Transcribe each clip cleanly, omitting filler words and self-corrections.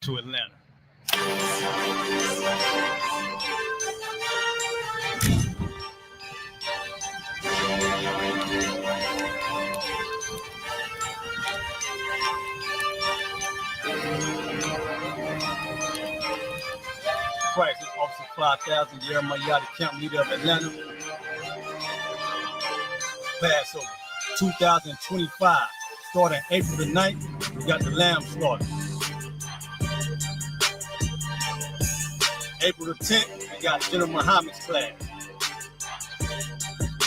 to Atlanta. Crisis Officer 5000, Jeremiah, the camp leader of Atlanta. Passover 2025, starting April the 9th, we got the lamb slaughter. April the 10th, we got General Muhammad's class.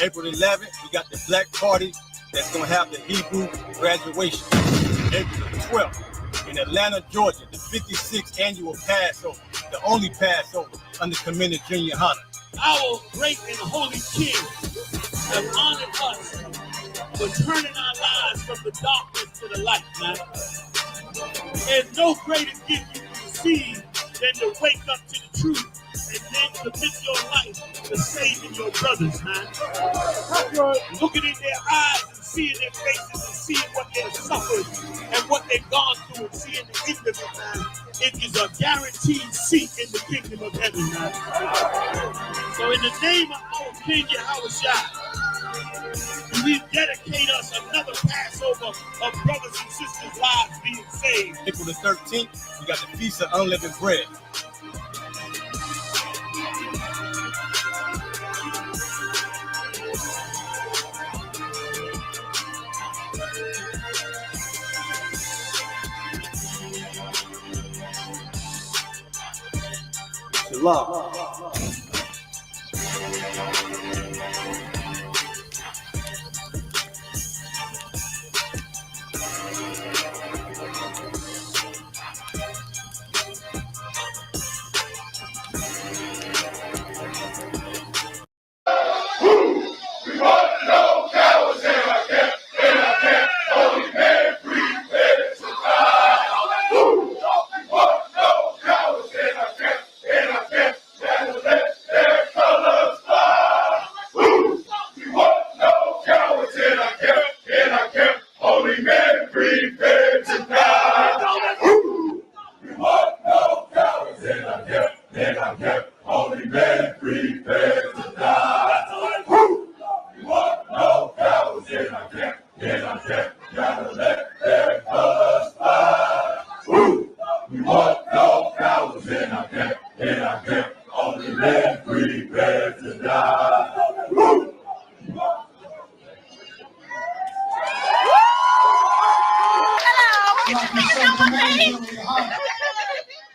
April the 11th, we got the black party that's going to have the Hebrew graduation. April the 12th, in Atlanta, Georgia, the 56th annual Passover, the only Passover under Commander Junior Hanna. Our great and holy King have honored us for turning our lives from the darkness to the light, man. There's no greater gift you can receive than to wake up to the truth and then commit your life to saving your brothers, man. Looking in their eyes and seeing their faces and seeing what they've suffered and what they've gone through and seeing the end of it, man. It is a guaranteed seat in the kingdom of heaven, man. So in the name of our King YAHUSHUA, we dedicate us another Passover of brothers and sisters' lives being saved. April the 13th, we got the Feast of Unleavened Bread. Shalom.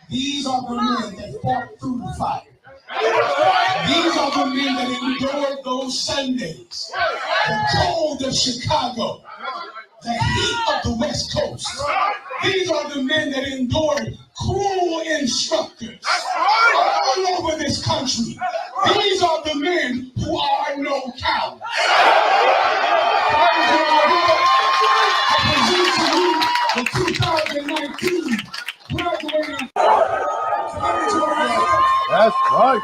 These are the men that fought through the fight. These are the men that endured those Sundays, the cold of Chicago, the heat of the West Coast. These are the men that endured cruel instructors all over this country. These are the men who are no cowards. I present to you the 2019 graduating. That's right.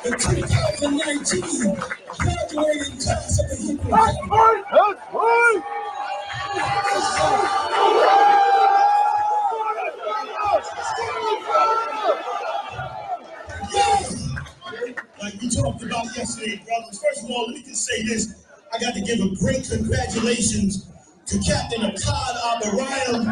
The 2019 graduating class of the Hebrew. That's right. That's right. Like we talked about yesterday, brothers. First of all, let me just say this. I got to give a great congratulations to Captain Akkad Abirayam.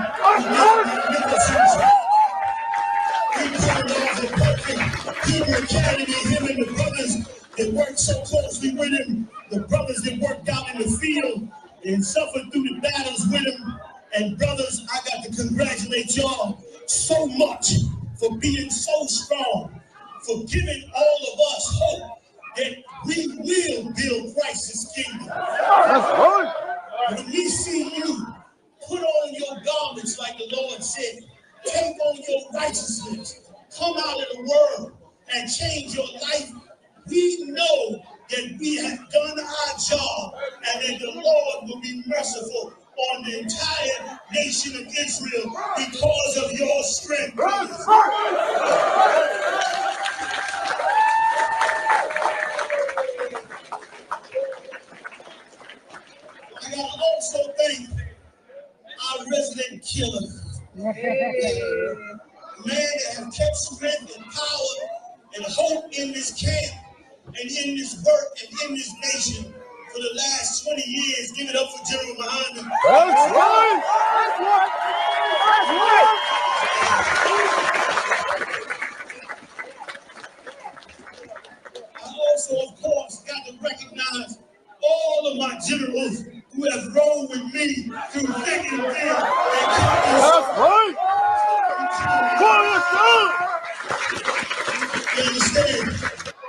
He turned out the perfect Hebrew Academy, him and the brothers that worked so closely with him, the brothers that worked out in the field and suffered through the battles with him. And brothers, I got to congratulate y'all so much for being so strong, for giving all of us hope that we will build Christ's kingdom. That's right. When we see you put on your garments like the Lord said, take on your righteousness, come out of the world and change your life, we know that we have done our job and that the Lord will be merciful on the entire nation of Israel because of your strength. I gotta also thank our resident killer, Man that have kept strength and power and hope in this camp and in this work and in this nation for the last 20 years. Give it up for General YAHANNA. That's right. That's right. That's right. I also, of course, got to recognize all of my generals who have rolled with me through thick and thin. That's right. You understand?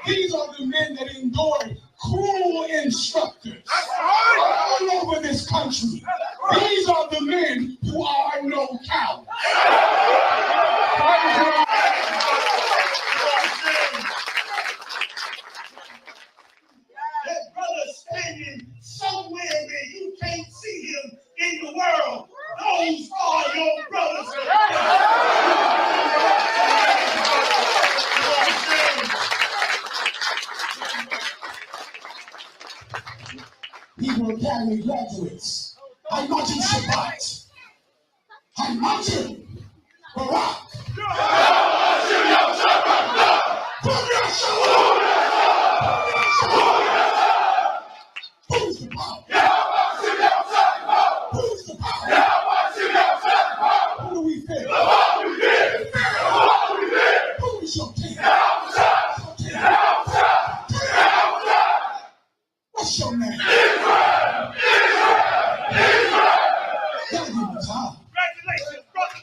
These are the men that endured cruel instructors all over this country. These are the men who are no count. That brother standing somewhere where you can't see him in the world. Those are your brothers. Hebrew Academy graduates, I want you Shabbat. I want you Barak. Who's the power? Who's the power? Who do we fear? Who is your king? What's your name? Congratulations, brother.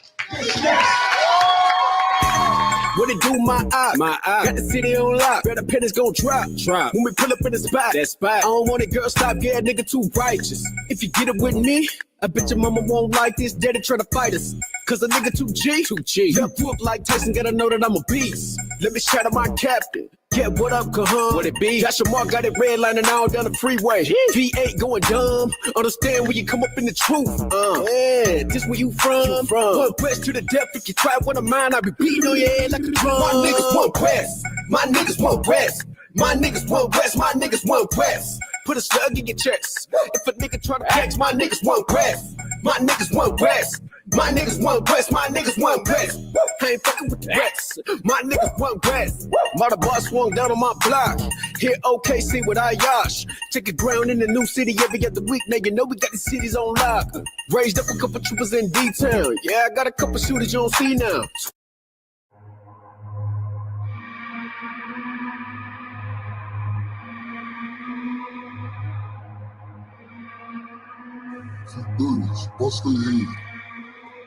What it do, my eye? Got the city on lock. Better pennies gon' drop. When we pull up in the spot. I don't want it, girl, stop. Yeah, nigga too righteous. If you get it with me, I bet your mama won't like this. Daddy try to fight us. Cause a nigga too G. Help you up like Tyson, gotta know that I'm a beast. Let me shout out my captain. Yeah, what up, Cajon? What it be? Got your mark, got it redlining all down the freeway. V8 going dumb. Understand when you come up in the truth. Yeah, this where you from? One quest to the depth. If you try one of mine, I'll be beating on your head like a drum. My niggas won't rest. My niggas won't rest. My niggas won't rest. My niggas won't rest. Put a slug in your chest. If a nigga try to catch, my niggas won't rest. My niggas won't rest. My niggas won't rest. My niggas won't rest. I ain't fucking with the rest. My niggas won't rest. Mother boss swung down on my block. Here OKC with I.O.C.K. Check the ground in the new city every other week. Now you know we got the cities on lock. Raised up a couple troopers in D-Town. Yeah, I got a couple shooters you don't see now. What's the heat?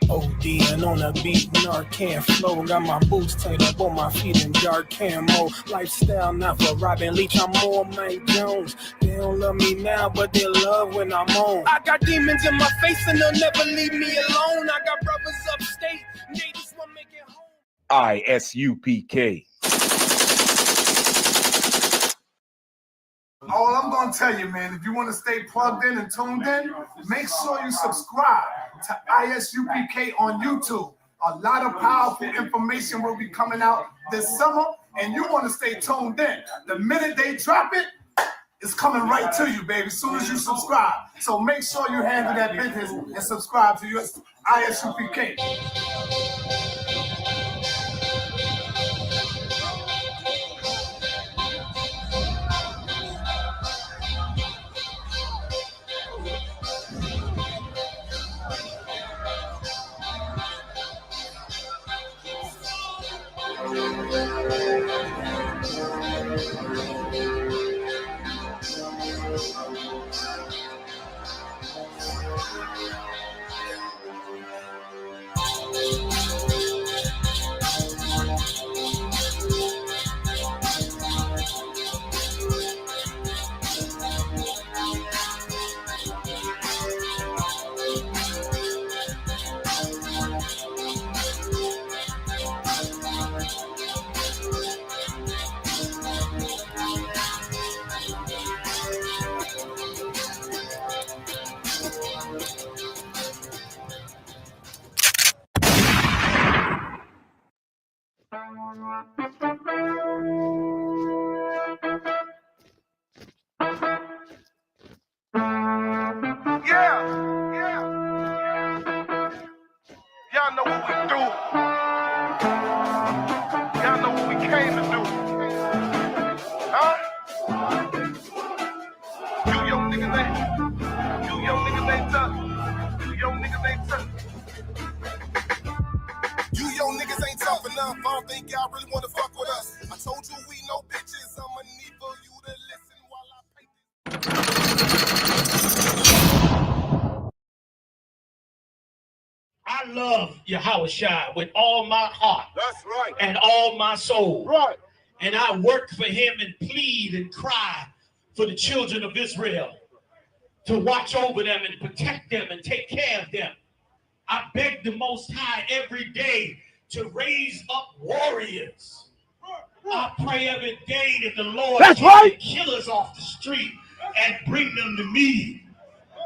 ODing on a beat, Narcan flow. Got my boots tied up on my feet in dark camo. Lifestyle not for Robin Leach, I'm more Mike Jones. They don't love me now, but they love when I'm on. I got demons in my face and they'll never leave me alone. I got brothers upstate, they just want to make it home. I.S.U.P.K. All I'm going to tell you, man, if you want to stay plugged in and tuned in, make sure you subscribe to I.S.U.P.K. on YouTube. A lot of powerful information will be coming out this summer, and you want to stay tuned in. The minute they drop it, it's coming right to you, baby, as soon as you subscribe. So make sure you handle that business and subscribe to your I.S.U.P.K. Y'all know what we do. Y'all know what we came to do. Huh? You young niggas ain't tough. You young niggas ain't tough. You young niggas ain't tough enough. I don't think y'all really wanna fuck with us. I told you we know bitches. I'ma need for you to listen while I paint I love YAHUSHA with all my heart. That's right. And all my soul. Right. And I work for him and plead and cry for the children of Israel to watch over them and protect them and take care of them. I beg the Most High every day to raise up warriors. I pray every day that the Lord take the killers off the street and bring them to me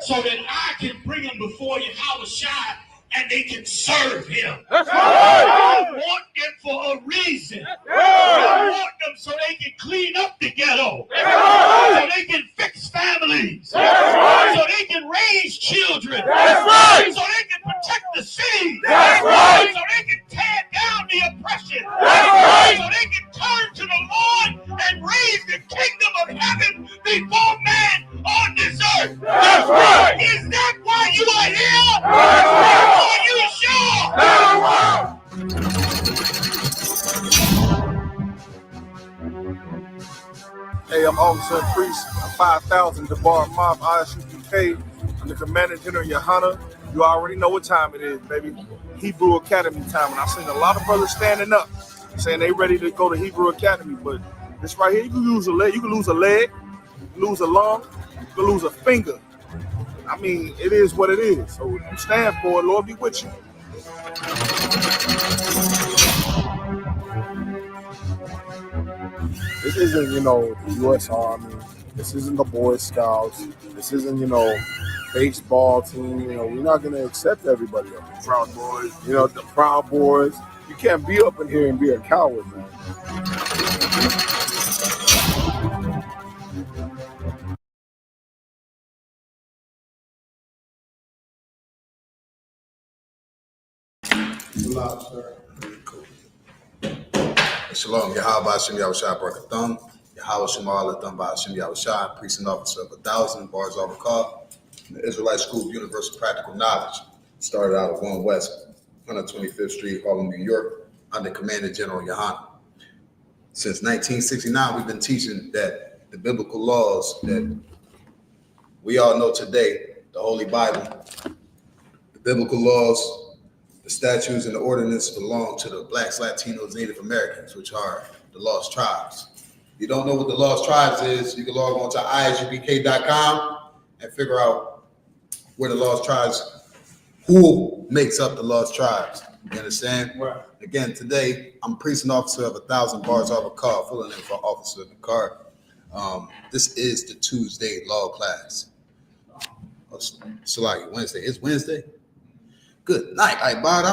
so that I can bring them before YAHUSHA and they can serve him. That's right. I want them for a reason. I want them so they can clean up the ghetto. So they can fix families. So they can raise children. So they can protect the city. So they can tear down the oppression. So they can turn to the Lord and raise the kingdom of heaven before man on this earth. Is that why you are here? Are you sure? Hey, I'm Officer Priest. I'm 5,000 DeBar Mob I.S.U.P.K. I'm the Commander General YAHANNA. You already know what time it is, baby. Hebrew Academy time. And I've seen a lot of brothers standing up saying they ready to go to Hebrew Academy. But this right here, you can lose a leg, you can lose a leg, you can lose a lung, you can lose a finger. I mean, it is what it is. So you stand for it, Lord be with you. This isn't, the U.S. Army. This isn't the Boy Scouts. This isn't, baseball team. We're not going to accept everybody up. The Proud Boys. The Proud Boys. You can't be up in here and be a coward, man. Shalom, YAHAWASHI, YAHUSHA, Barakathum, Yahawah Shemar, Latham, Ba'ashim, YAHUSHA, Priest and Officer of 1,000, Bars Overcall, the Israelite School of Universal Practical Knowledge. Started out at 1 West, 125th Street, Harlem, New York, under Commander General YAHANNA. Since 1969, we've been teaching that the biblical laws that we all know today, the Holy Bible, the biblical laws, the statutes and the ordinances belong to the Blacks, Latinos, Native Americans, which are the Lost Tribes. If you don't know what the Lost Tribes is, you can log on to ISUPK.com and figure out where the Lost Tribes, who makes up the Lost Tribes. You understand? Right. Again, today, I'm Priest and Officer of 1,000 Bars Overcall, filling in for Officer of the Card. This is the Tuesday law class. Salaki, Wednesday. It's Wednesday? Good night, Ibad.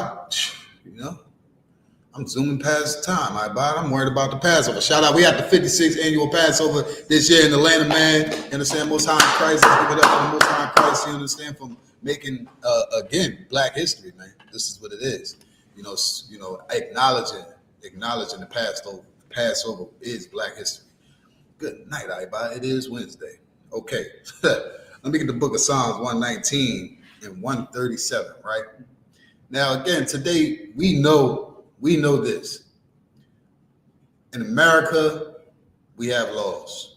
I'm zooming past time, Ibad. I'm worried about the Passover. Shout out, we had the 56th annual Passover this year in the land of man. You understand? Most High in Christ. Let's give it up for the Most High in Christ. You understand? From making again Black history, man. This is what it is. Acknowledging the Passover. Passover is Black history. Good night, Ibad. It is Wednesday. Okay, let me get the book of Psalms 119 and 137. Right now, again, today we know this. In America, we have laws.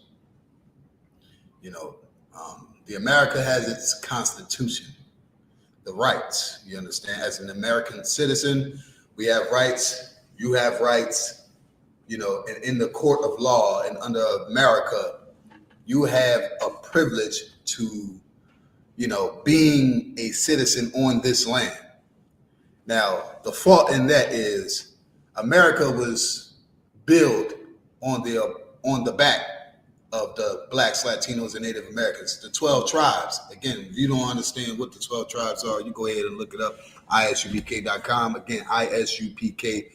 The America has its constitution, the rights. You understand? As an American citizen, we have rights. You have rights. And in the court of law and under America, you have a privilege to, being a citizen on this land. Now, the fault in that is America was built on the back of the Blacks, Latinos, and Native Americans, the 12 tribes. Again, if you don't understand what the 12 tribes are, you go ahead and look it up, ISUPK.com. Again, ISUPK.com.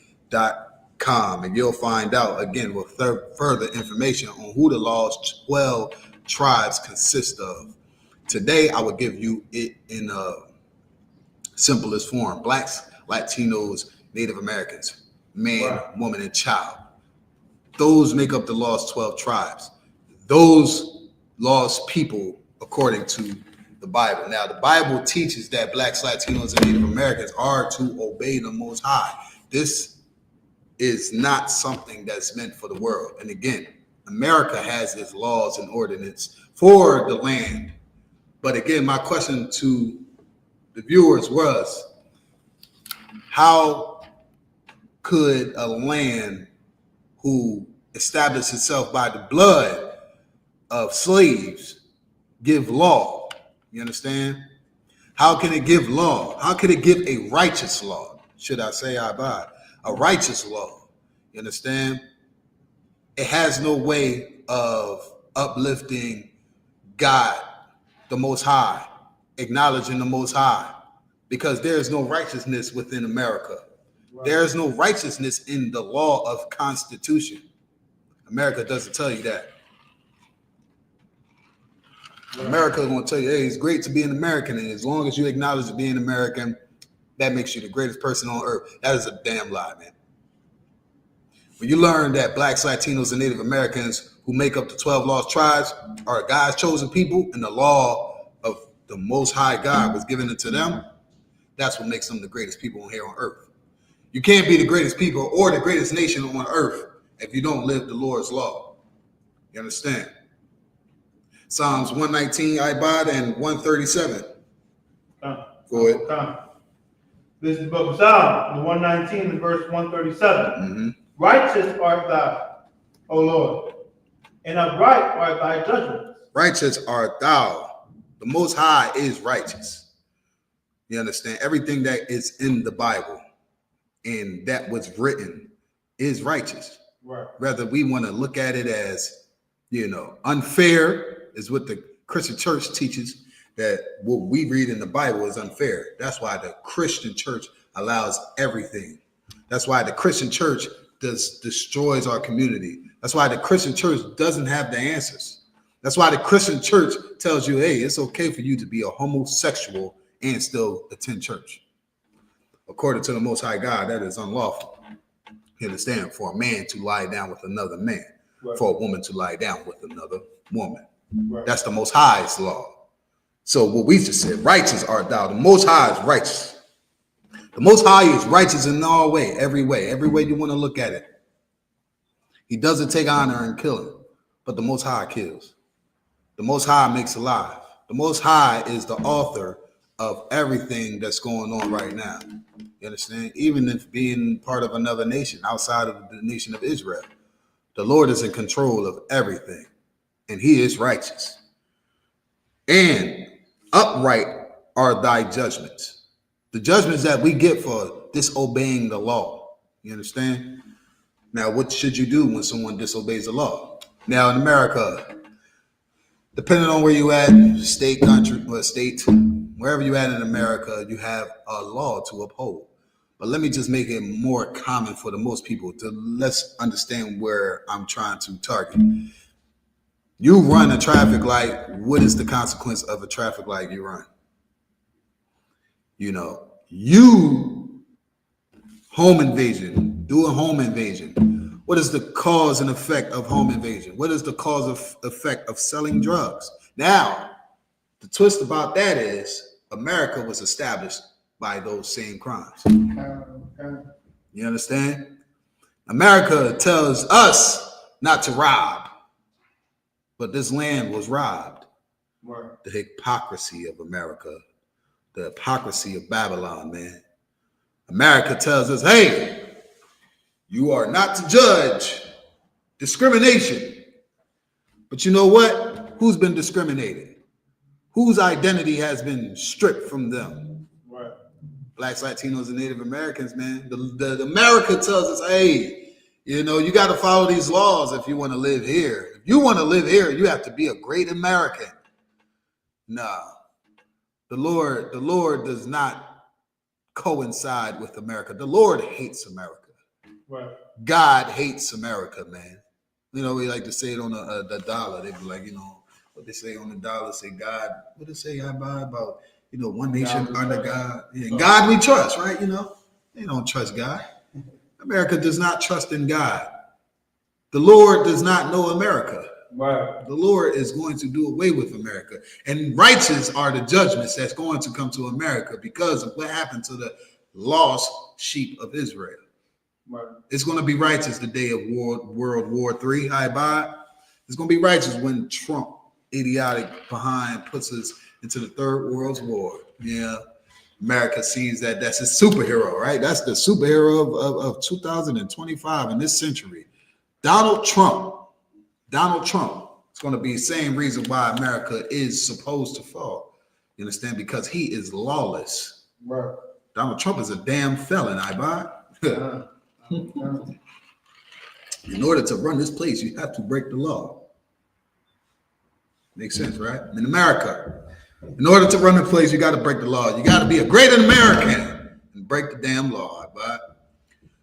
And you'll find out, again, with further information on who the Lost 12 tribes consist of. Today, I will give you it in a simplest form. Blacks Latinos, Native Americans, man, woman, and child. Those make up the lost 12 tribes. Those lost people, according to the Bible. Now, the Bible teaches that blacks, Latinos, and Native Americans are to obey the Most High. This is not something that's meant for the world. And again, America has its laws and ordinance for the land. But again, my question to the viewers was, how could a land who established itself by the blood of slaves give law? You understand? How can it give law? How can it give a righteous law? Should I say a righteous law? You understand? It has no way of uplifting God, the Most High, acknowledging the Most High, because there is no righteousness within America. Right. There is no righteousness in the law of Constitution. America doesn't tell you that. Right. America is going to tell you, hey, it's great to be an American, and as long as you acknowledge being American, that makes you the greatest person on earth. That is a damn lie, man. When you learn that blacks, Latinos, and Native Americans who make up the 12 lost tribes are God's chosen people, and the law of the Most High God was given to them, that's what makes them the greatest people here on earth. You can't be the greatest people or the greatest nation on earth if you don't live the Lord's law. You understand? Psalms 119, Ibad, and 137. Go ahead. This is the book of Psalms, the 119 and verse 137. Mm-hmm. Righteous art thou, O Lord, and upright are thy judgments. Righteous art thou. The Most High is righteous. You understand? Everything that is in the Bible and that was written is righteous. Right. Whether we want to look at it as, unfair is what the Christian church teaches, that what we read in the Bible is unfair. That's why the Christian church allows everything. That's why the Christian church destroys our community. That's why the Christian church doesn't have the answers. That's why the Christian church tells you, hey, it's okay for you to be a homosexual and still attend church. According to the Most High God, that is unlawful. You understand? For a man to lie down with another man, right. For a woman to lie down with another woman. Right. That's the Most High's law. So what we just said, righteous art thou. The Most High is righteous. The Most High is righteous in all way, every way you want to look at it. He doesn't take honor in killing, but the Most High kills. The Most High makes alive. The Most High is the author of everything that's going on right now. You understand? Even if being part of another nation outside of the nation of Israel, the Lord is in control of everything, and he is righteous. And upright are thy judgments. The judgments that we get for disobeying the law. You understand? Now, what should you do when someone disobeys the law? Now, in America, depending on where you at, state, country, or state, wherever you at in America, you have a law to uphold. But let me just make it more common for the most people to let's understand where I'm trying to target. You run a traffic light. What is the consequence of a traffic light you run? You home invasion, do a home invasion. What is the cause and effect of home invasion? What is the cause of effect of selling drugs? Now, the twist about that is America was established by those same crimes. You understand? America tells us not to rob, but this land was robbed. Right. The hypocrisy of America, the hypocrisy of Babylon, man. America tells us, hey, you are not to judge discrimination. But you know what? Who's been discriminated? Whose identity has been stripped from them? Right. Blacks, Latinos, and Native Americans, man. The America tells us, hey, you got to follow these laws if you want to live here. If you want to live here, you have to be a great American. Nah. The Lord does not coincide with America. The Lord hates America. Right. God hates America, man. We like to say it on the dollar. They be like, what they say on the dollar, say God, what they say about one nation under God. Yeah, God we trust, right? They don't trust God. America does not trust in God. The Lord does not know America. Right. The Lord is going to do away with America. And righteous are the judgments that's going to come to America because of what happened to the lost sheep of Israel. Right. It's going to be righteous the day of World War III. It's going to be righteous when Trump, idiotic behind, puts us into the Third World War. Yeah. America sees that that's a superhero, right? That's the superhero of 2025 in this century. Donald Trump is going to be the same reason why America is supposed to fall. You understand? Because he is lawless. Right. Donald Trump is a damn felon, I buy. In order to run this place, you have to break the law. Makes sense, right? In America, in order to run the place, you got to break the law. You got to be a great American and break the damn law, but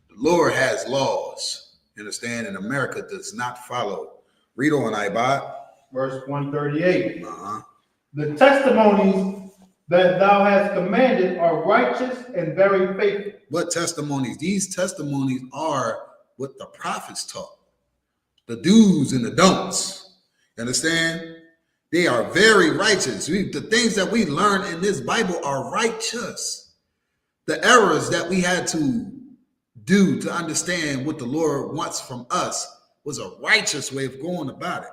the Lord has laws. You understand? And America does not follow. Read on, Ibot. Verse 138. The testimonies that thou hast commanded are righteous and very faithful. What testimonies? These testimonies are what the prophets taught. The do's and the don'ts. You understand? They are very righteous. The things that we learn in this Bible are righteous. The errors that we had to do to understand what the Lord wants from us was a righteous way of going about it.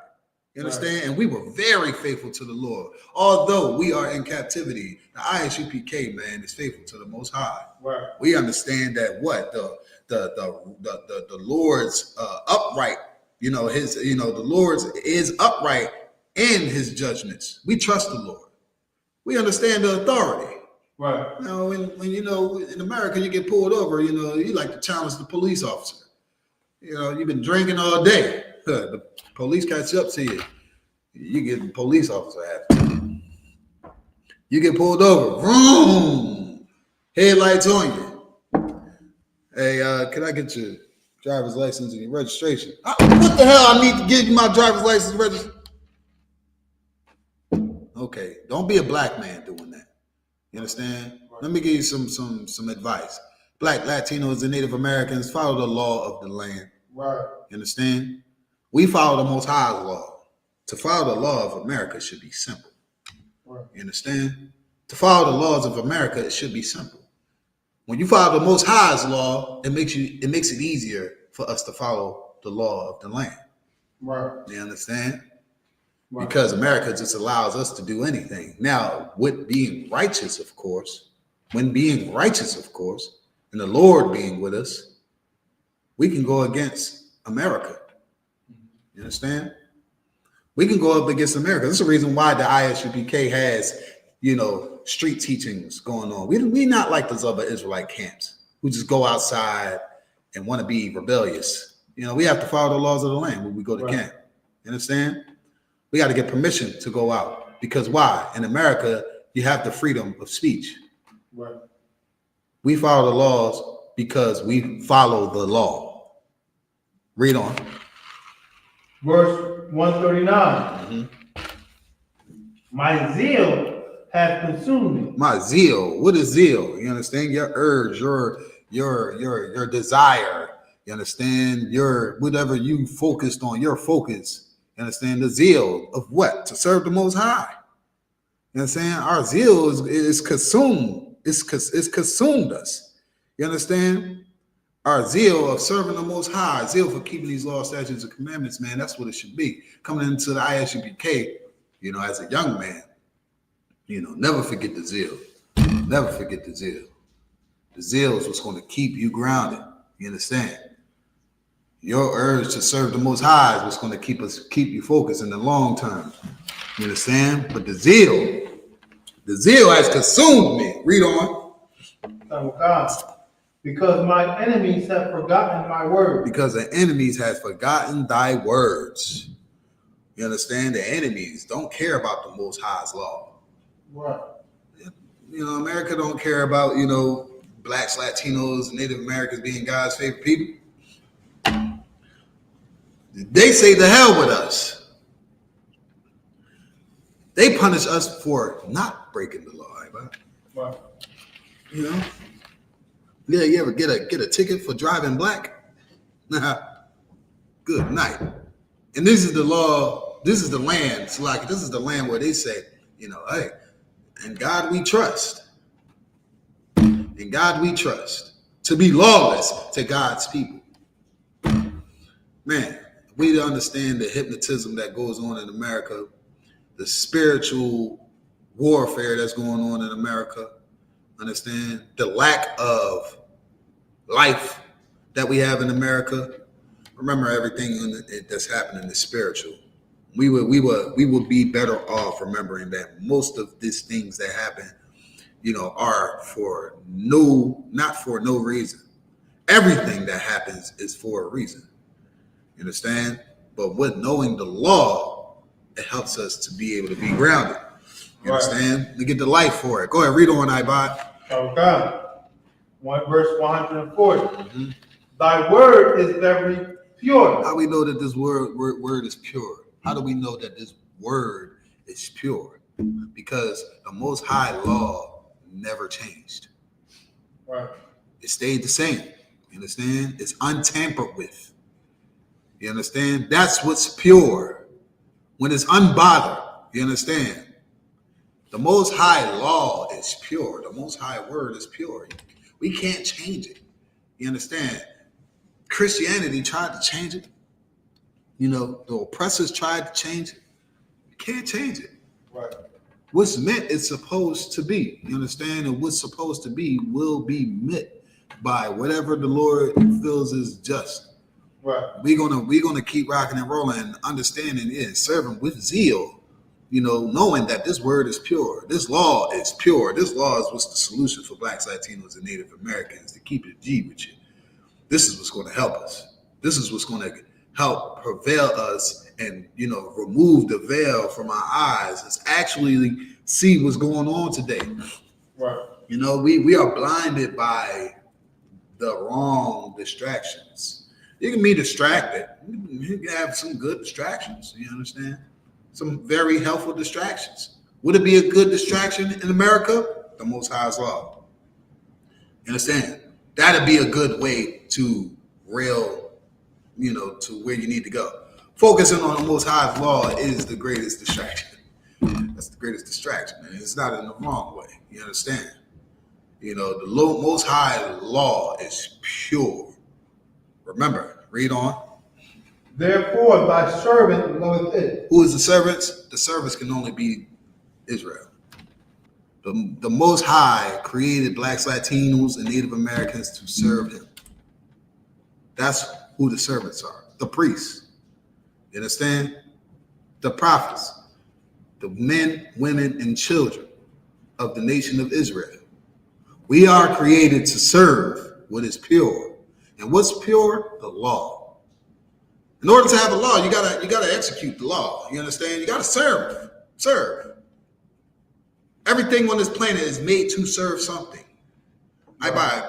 You understand? Right. And we were very faithful to the Lord. Although we are in captivity, the I.S.U.P.K, man, is faithful to the Most High. Right. We understand that what the Lord's upright, the Lord's is upright in his judgments. We trust the Lord. We understand the authority. Right. When in America you get pulled over, you like to challenge the police officer. You've been drinking all day. The police catch up to you. You get the police officer after you. You get pulled over. Vroom! Headlights on you. Hey, can I get your driver's license and your registration? What the hell I need to give you my driver's license and registration? Okay, don't be a black man doing that. You understand? Right. Let me give you some advice. Black, Latinos, and Native Americans follow the law of the land. Right. You understand? We follow the Most High's law. To follow the law of America should be simple. Right. You understand? To follow the laws of America, it should be simple. When you follow the Most High's law, it makes it easier for us to follow the law of the land. Right. You understand? Right. Because America just allows us to do anything. Now, with being righteous, of course, and the Lord being with us, we can go against America. You understand? We can go up against America. This is the reason why the I.S.U.P.K has, street teachings going on. We not like those other Israelite camps who just go outside and want to be rebellious. We have to follow the laws of the land when we go to camp. You understand? We got to get permission to go out. Because why? In America, you have the freedom of speech. Right. We follow the laws because we follow the law. Read on. Verse 139. My zeal hath consumed me. My zeal. What is zeal? You understand? Your urge, your desire. You understand? Your whatever you focused on, your focus. You understand? The zeal of what? To serve the Most High. You understand? Our zeal is consumed. It's consumed us. You understand? Our zeal of serving the Most High, zeal for keeping these laws, statutes, and commandments, man, that's what it should be. Coming into the I.S.U.P.K, as a young man, never forget the zeal. Never forget the zeal. The zeal is what's going to keep you grounded. You understand? Your urge to serve the Most High is what's going to keep you focused in the long term. You understand? But the zeal has consumed me. Read on. Oh God. Because my enemies have forgotten my words. Because the enemies have forgotten thy words. You understand? The enemies don't care about the Most High's law. Right. America don't care about, blacks, Latinos, Native Americans being God's favorite people. They say the hell with us. They punish us for not breaking the law. Right? Yeah, you ever get a ticket for driving black? Good night. And this is the law. This is the land. It's like this is the land where they say, you know, hey, in God we trust. In God we trust. To be lawless to God's people. Man, we understand the hypnotism that goes on in America, the spiritual warfare that's going on in America. Understand the lack of life that we have in America. Remember everything that's happening is spiritual. We would be better off remembering that most of these things that happen, you know, are not for no reason. Everything that happens is for a reason. You understand? But with knowing the law, it helps us to be able to be grounded. You understand? We get the life for it. Go ahead, read on, Ibot. Okay. Verse 140. Thy word is very pure. How we know that this word is pure? How do we know that this word is pure? Because the Most High law never changed. Right. It stayed the same. You understand? It's untampered with. You understand? That's what's pure. When it's unbothered. You understand? The Most High law is pure. The Most High word is pure. We can't change it. You understand? Christianity tried to change it. You know, the oppressors tried to change it. You can't change it. Right. What's meant is supposed to be. You understand? And what's supposed to be will be met by whatever the Lord feels is just. Right. We're gonna keep rocking and rolling and understanding it and serving with zeal. You know, knowing that this word is pure. This law is pure. This law is what's the solution for Blacks, Latinos, and Native Americans to keep it G with you. This is what's going to help us. This is what's going to help prevail us and, you know, remove the veil from our eyes and actually see what's going on today. Right. You know, we are blinded by the wrong distractions. You can be distracted. You can have some good distractions. You understand? Some very helpful distractions. Would it be a good distraction in America? The Most High's law. You understand? That'd be a good way to to where you need to go. Focusing on the Most High's law is the greatest distraction. That's the greatest distraction, and it's not in the wrong way. You understand? You know, the Most High law is pure. Remember, read on. Therefore, thy servant loveth it. Who is the servants? The servants can only be Israel. The Most High created Blacks, Latinos, and Native Americans to serve him. That's who the servants are. The priests. You understand? The prophets. The men, women, and children of the nation of Israel. We are created to serve what is pure. And what's pure? The law. In order to have a law, you gotta execute the law. You understand? You gotta serve. Serve. Everything on this planet is made to serve something. I buy it.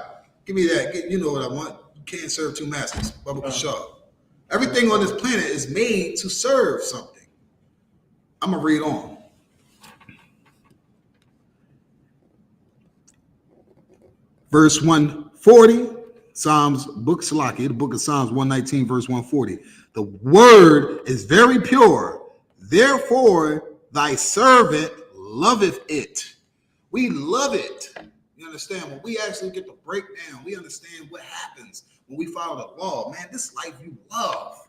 Give me that. You know what I want. You can't serve two masters. Bubba Shaw. Everything on this planet is made to serve something. I'm gonna read on. Verse 140, Psalms, book Salaki, the book of Psalms 119, verse 140. The word is very pure, therefore thy servant loveth it. We love it. You understand? When we actually get the breakdown, we understand what happens when we follow the law. Man, this life you love.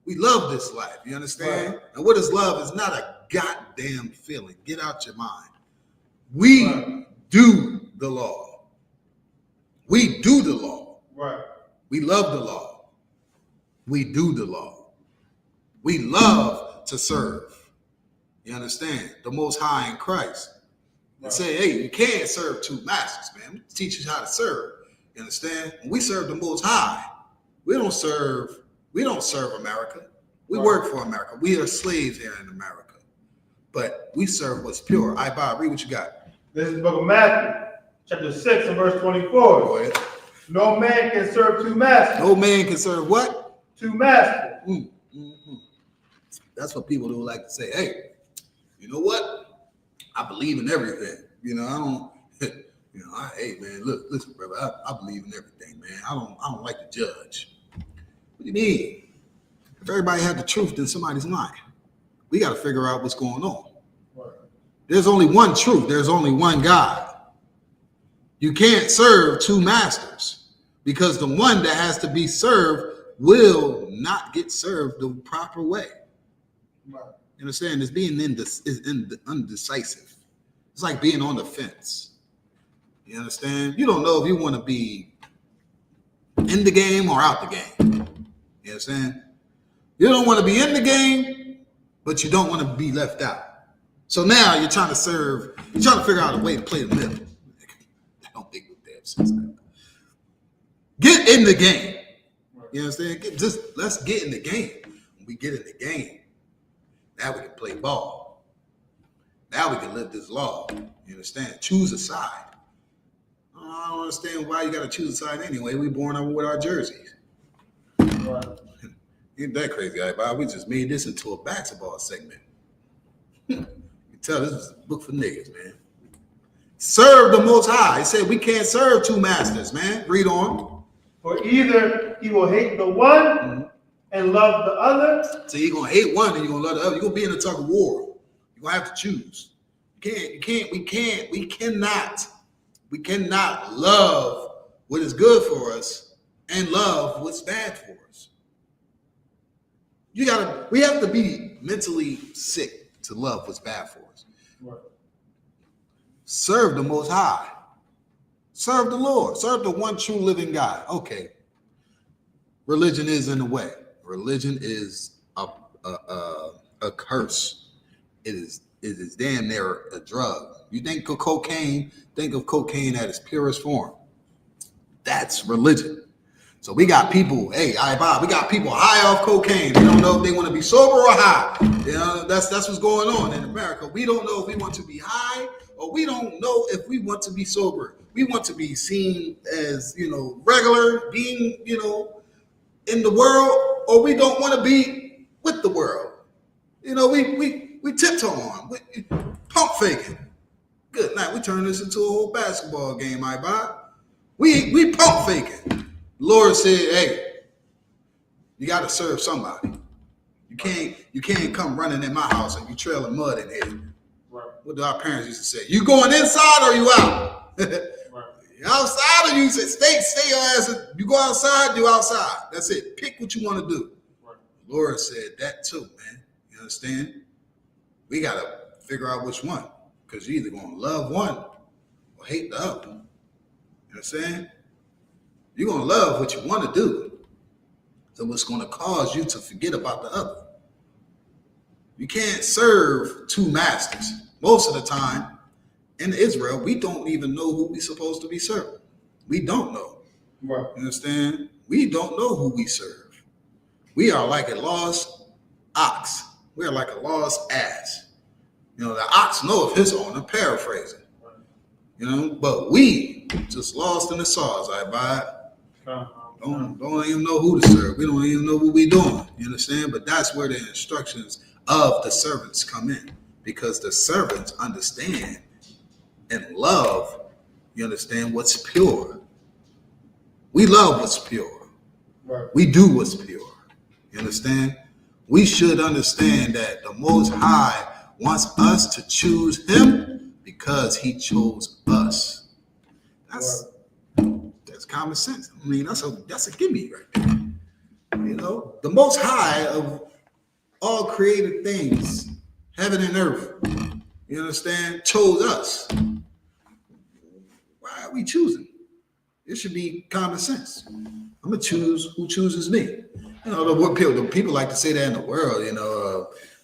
We love this life. You understand? Right. And what is love is not a goddamn feeling. Get out your mind. We do the law. We do the law. Right. We love the law. We do the law. We love to serve. You understand? The Most High in Christ. And say, hey, you can't serve two masters, man. We teach you how to serve. You understand? When we serve the Most High, we don't serve America. We work for America. We are slaves here in America. But we serve what's pure. Bob, read what you got. This is the book of Matthew, chapter 6 and verse 24. Go ahead. No man can serve two masters. No man can serve what? Two masters. Mm-hmm. That's what people do like to say. Hey, you know what? I believe in everything. You know, I don't, You know, hey man, look, listen, brother, I believe in everything, man. I don't like to judge. What do you mean? If everybody had the truth, then somebody's lying. We got to figure out what's going on. Right. There's only one truth. There's only one God. You can't serve two masters because the one that has to be served will not get served the proper way. Right. You understand? It's being undecisive. It's like being on the fence. You understand? You don't know if you want to be in the game or out the game. You understand? You don't want to be in the game, but you don't want to be left out. So now you're trying to serve, you're trying to figure out a way to play the middle. I don't think with damn sense. Get in the game. You understand? Let's get in the game. When we get in the game, now we can play ball. Now we can live this law. You understand? Choose a side. I don't understand why you got to choose a side anyway. We born over with our jerseys. Right. Ain't that crazy, guy? We just made this into a basketball segment. You tell this is a book for niggas, man. Serve the Most High. He said we can't serve two masters, man. Read on. For either he will hate the one and love the other. So you're gonna hate one and you're gonna love the other. You're gonna be in a tug of war. You're gonna have to choose. We cannot love what is good for us and love what's bad for us. We have to be mentally sick to love what's bad for us. Right. Serve the Most High. Serve the Lord. Serve the one true living God. Okay. Religion is in the way. Religion is a curse. It is damn near a drug. You think of cocaine at its purest form. That's religion. So we got people, we got people high off cocaine. They don't know if they want to be sober or high. You know, that's what's going on in America. We don't know if we want to be high or we don't know if we want to be sober. We want to be seen as, regular, being, in the world, or we don't want to be with the world. We tiptoe on, pump faking. Good night. We turn this into a whole basketball game, We pump faking. Lord said, hey, you got to serve somebody. You can't come running in my house and you trailing mud in here. Right. What do our parents used to say? You going inside or you out? Right. You outside or you stay your ass. You go outside, you outside. That's it. Pick what you want to do. Right. Lord said that too, man. You understand? We got to figure out which one, because you're either going to love one or hate the other. You understand? You're going to love what you want to do. So it's going to cause you to forget about the other. You can't serve two masters. Most of the time in Israel, we don't even know who we're supposed to be serving. We don't know. Right. You understand? We don't know who we serve. We are like a lost ox. We are like a lost ass. The ox know of his owner, paraphrasing. But we just lost in the sauce, Don't even know who to serve. We don't even know what we're doing. You understand? But that's where the instructions of the servants come in, because the servants understand and love, you understand, what's pure. We love what's pure. Right. We do what's pure. You understand? We should understand that the Most High wants us to choose him because he chose us. That's common sense. I mean, that's a gimme right there. The Most High of all created things, heaven and earth, you understand, chose us. Why are we choosing? It should be common sense. I'm gonna choose who chooses me. The people like to say that in the world.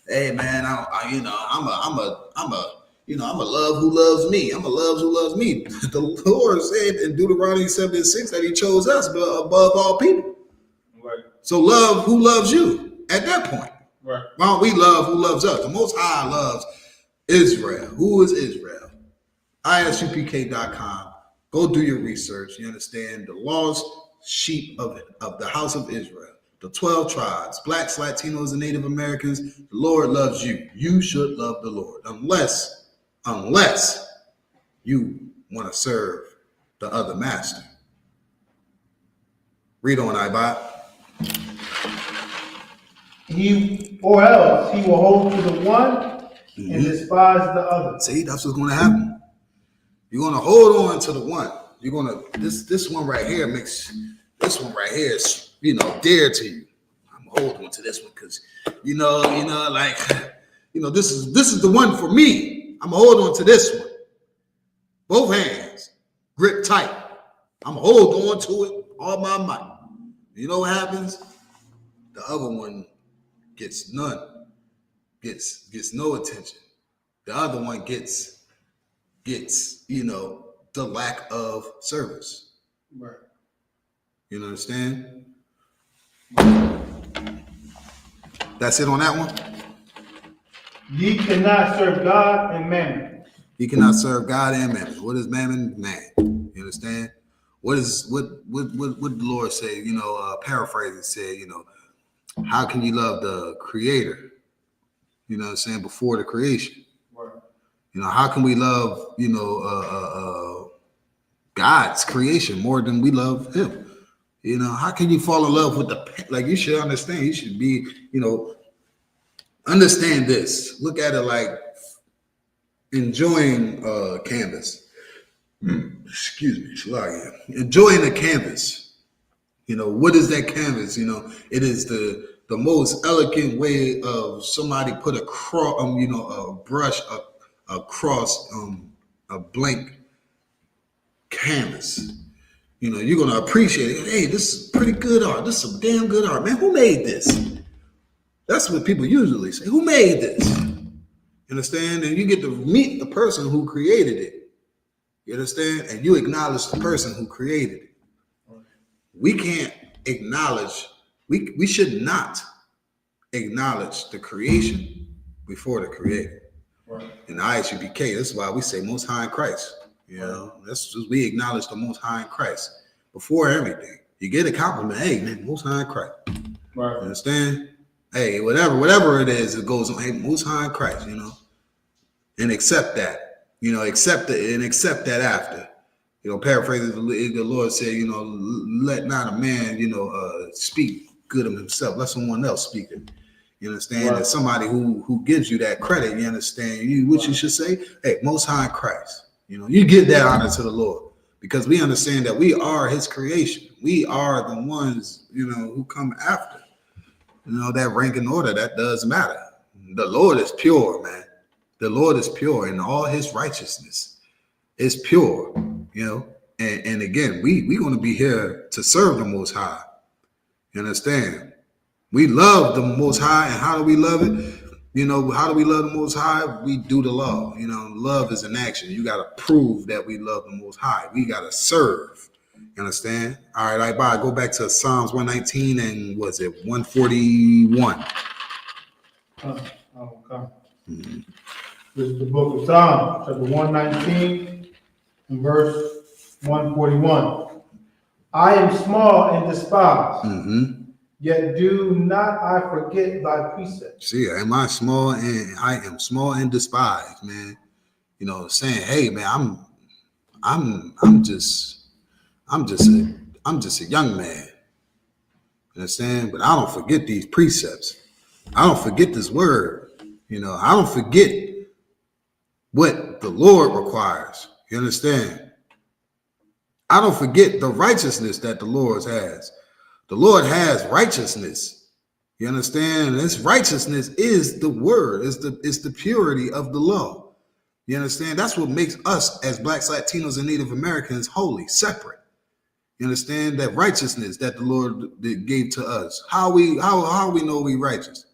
Hey man, I'm a love who loves me. I'm a love who loves me. The Lord said in Deuteronomy 7:6 that he chose us above all people. Right. So love who loves you at that point. Right. Why don't we love who loves us? The Most High loves Israel. Who is Israel? ISUPK.com. Go do your research. You understand? The lost sheep of the house of Israel. The 12 tribes, blacks, Latinos, and Native Americans. The Lord loves you. You should love the Lord. Unless you want to serve the other master. Read on, I.B.O.W. Or else he will hold to the one and despise the other. See, that's what's going to happen. You're going to hold on to the one. You're going to, this one right here makes, this one right here is, dear to you. I'm holding on to this one because, this is the one for me. I'm going to hold on to this one. Both hands, grip tight. I'm going to hold on to it all my might. You know what happens? The other one gets none, gets no attention. The other one gets the lack of service. Right. You understand? That's it on that one. Ye cannot serve God and mammon. Ye cannot serve God and mammon. What is mammon? Man. You understand? What the Lord say? Paraphrasing said, how can you love the Creator? You know what I'm saying? Before the creation. Right. How can we love, God's creation more than we love Him? How can you fall in love with you should understand, you should be, understand this. Look at it like enjoying canvas. Excuse me, enjoying the canvas. What is that canvas? It is the most elegant way of somebody put a brush across a blank canvas. You're gonna appreciate it. Hey, this is pretty good art. This is some damn good art, man. Who made this? That's what people usually say. Who made this? You understand? And you get to meet the person who created it. You understand? And you acknowledge the person who created it. We can't acknowledge, we should not acknowledge the creation before the creator. Right. In the I.S.U.P.K, that's why we say Most High in Christ. That's just, we acknowledge the Most High in Christ before everything. You get a compliment, hey man, Most High in Christ. Right. You understand? Hey, whatever it is, it goes on. Hey, Most High in Christ, and accept that. Accept it and accept that after. Paraphrasing, the Lord said, let not a man, speak good of himself. Let someone else speak it. You understand? Right. And somebody who gives you that credit, you understand? What you should say? Hey, Most High in Christ. You give that honor to the Lord because we understand that we are His creation. We are the ones, who come after. That rank and order, that does matter. The Lord is pure, man. The Lord is pure and all His righteousness is pure, and again, we're going to be here to serve the Most High. You understand? We love the Most High, and how do we love it? How do we love the Most High? We do the law. Love is an action. You got to prove that we love the Most High. We got to serve. You understand? All right, I go back to Psalms 119 and was it 141? Okay. This is the book of Psalms, chapter 119 and verse 141. I am small and despised. Yet do not I forget thy precepts. See, I am small and despised, man. Saying, hey, man, I'm just a young man. You understand? But I don't forget these precepts. I don't forget this word. I don't forget what the Lord requires. You understand? I don't forget the righteousness that the Lord has. The Lord has righteousness. You understand? This righteousness is the word. It's the purity of the law. You understand? That's what makes us as Blacks, Latinos, and Native Americans holy, separate. You understand? That righteousness that the Lord gave to us. How we know we righteous?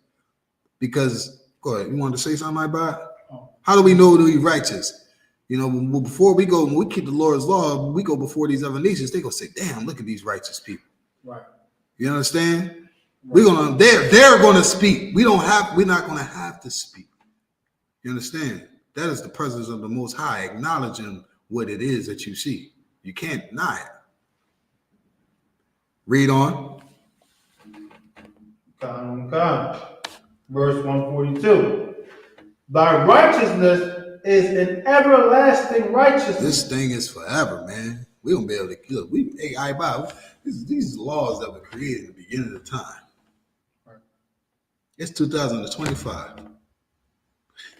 Because, go ahead, you wanted to say something about it? How do we know that we righteous? Before we go, when we keep the Lord's law, we go before these other nations, they go say, damn, look at these righteous people. Right. You understand? Right. They're gonna speak. We're not gonna have to speak. You understand? That is the presence of the Most High, acknowledging what it is that you see. You can't deny it. Read on. Verse 142. Thy righteousness is an everlasting righteousness. This thing is forever, man. We won't be able to look. Hey, I.B.O.W. These laws that were created at the beginning of time. Right. It's 2025,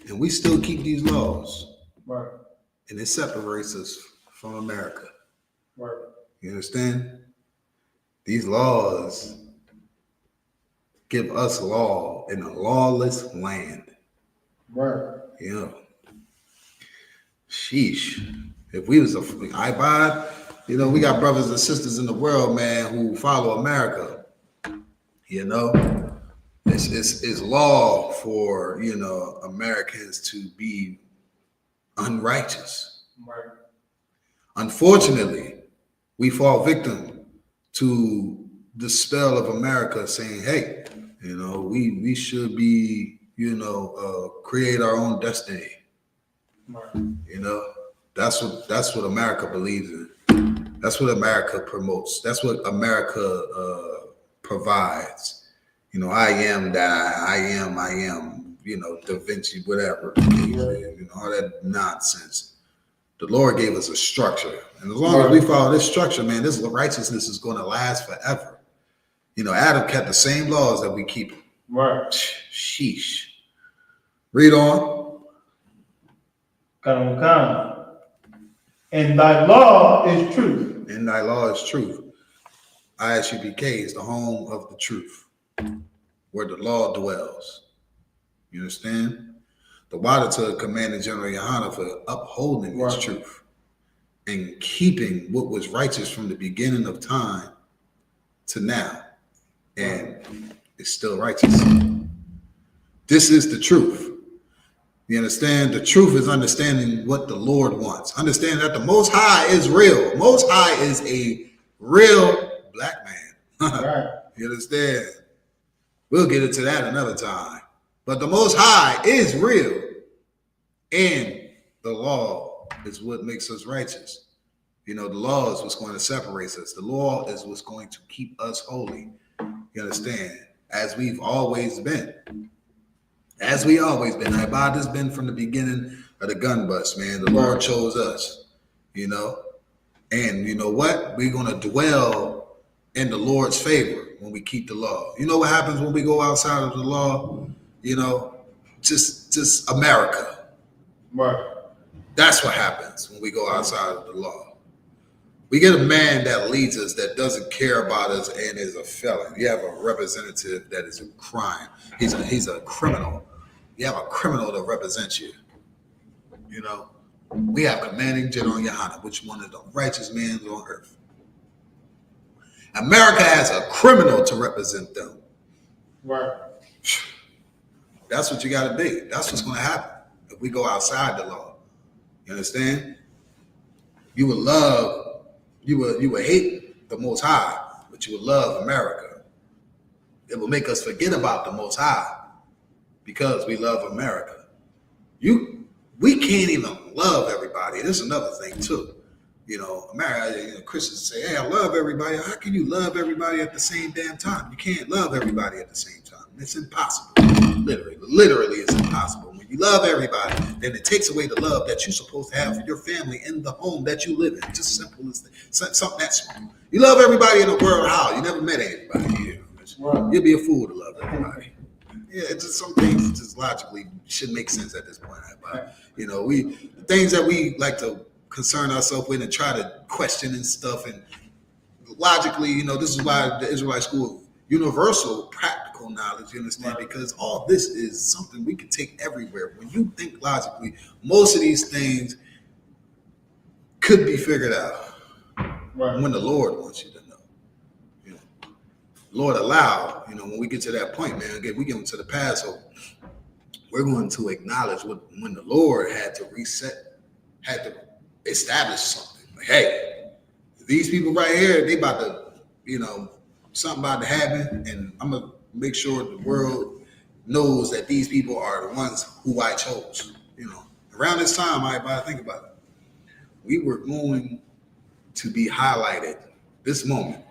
and we still keep these laws. Right. And it separates us from America. Right. You understand? These laws give us law in a lawless land. Right. You know. Sheesh. If we was I.B.O.W., you know, we got brothers and sisters in the world, man, who follow America. You know, it's law for, you know, Americans to be unrighteous. Right. Unfortunately, we fall victim to the spell of America saying, hey, you know, we should be, you know, create our own destiny. Right. You know, that's what America believes in. That's what America promotes. That's what America provides. You know, I am that I am, you know, Da Vinci, whatever. You know, all that nonsense. The Lord gave us a structure. And as long as we follow this structure, man, this righteousness is going to last forever. You know, Adam kept the same laws that we keep. Right. Sheesh. Read on. And thy law is truth. And thy law is truth. I.S.U.P.K is the home of the truth, where the law dwells. You understand? The water to commanding General YAHANNA for upholding this truth and keeping what was righteous from the beginning of time to now. And it's still righteous. This is the truth. You understand? The truth is understanding what the Lord wants. Understand that the Most High is real. Most High is a real black man. Right. You understand? We'll get into that another time. But the Most High is real. And the law is what makes us righteous. You know, the law is what's going to separate us. The law is what's going to keep us holy. You understand? As we've always been. As we always been. I.B.O.W. has been from the beginning of the gun bust, man. The Lord chose us, you know. And you know what? We're going to dwell in the Lord's favor when we keep the law. You know what happens when we go outside of the law? You know, just America. Right. That's what happens when we go outside of the law. We get a man that leads us that doesn't care about us and is a felon. You have a representative that is a crime. He's a criminal. You have a criminal to represent you. You know, we have commanding General YAHANNA, which one of the righteous men on earth. America has a criminal to represent them. Right. That's what you got to be. That's what's going to happen if we go outside the law. You understand? You would love, you would hate the Most High, but you would love America. It will make us forget about the Most High because we love America. We can't even love everybody. This is another thing too. You know, America, you know, Christians say, hey, I love everybody. How can you love everybody at the same damn time? You can't love everybody at the same time. It's impossible. Literally it's impossible. When you love everybody, then it takes away the love that you're supposed to have for your family in the home that you live in. Just simple as that. Something that small. You love everybody in the world. How? You never met anybody here. You'd be a fool to love everybody. Yeah, it's just some things just logically should make sense at this point. But, you know, the things that we like to concern ourselves with and try to question and stuff, and logically, you know, this is why the Israelite school, universal practical knowledge, you understand, because all this is something we can take everywhere. When you think logically, most of these things could be figured out when the Lord wants you to know. You know, Lord allow, you know, when we get to that point, man, again, we get into the Passover, we're going to acknowledge when the Lord had to reset, had to establish something. Like, hey, these people right here, they about to, you know, something about to happen, and I'm going to make sure the world knows that these people are the ones who I chose. You know, around this time, I think about it, we were going to be highlighted. This moment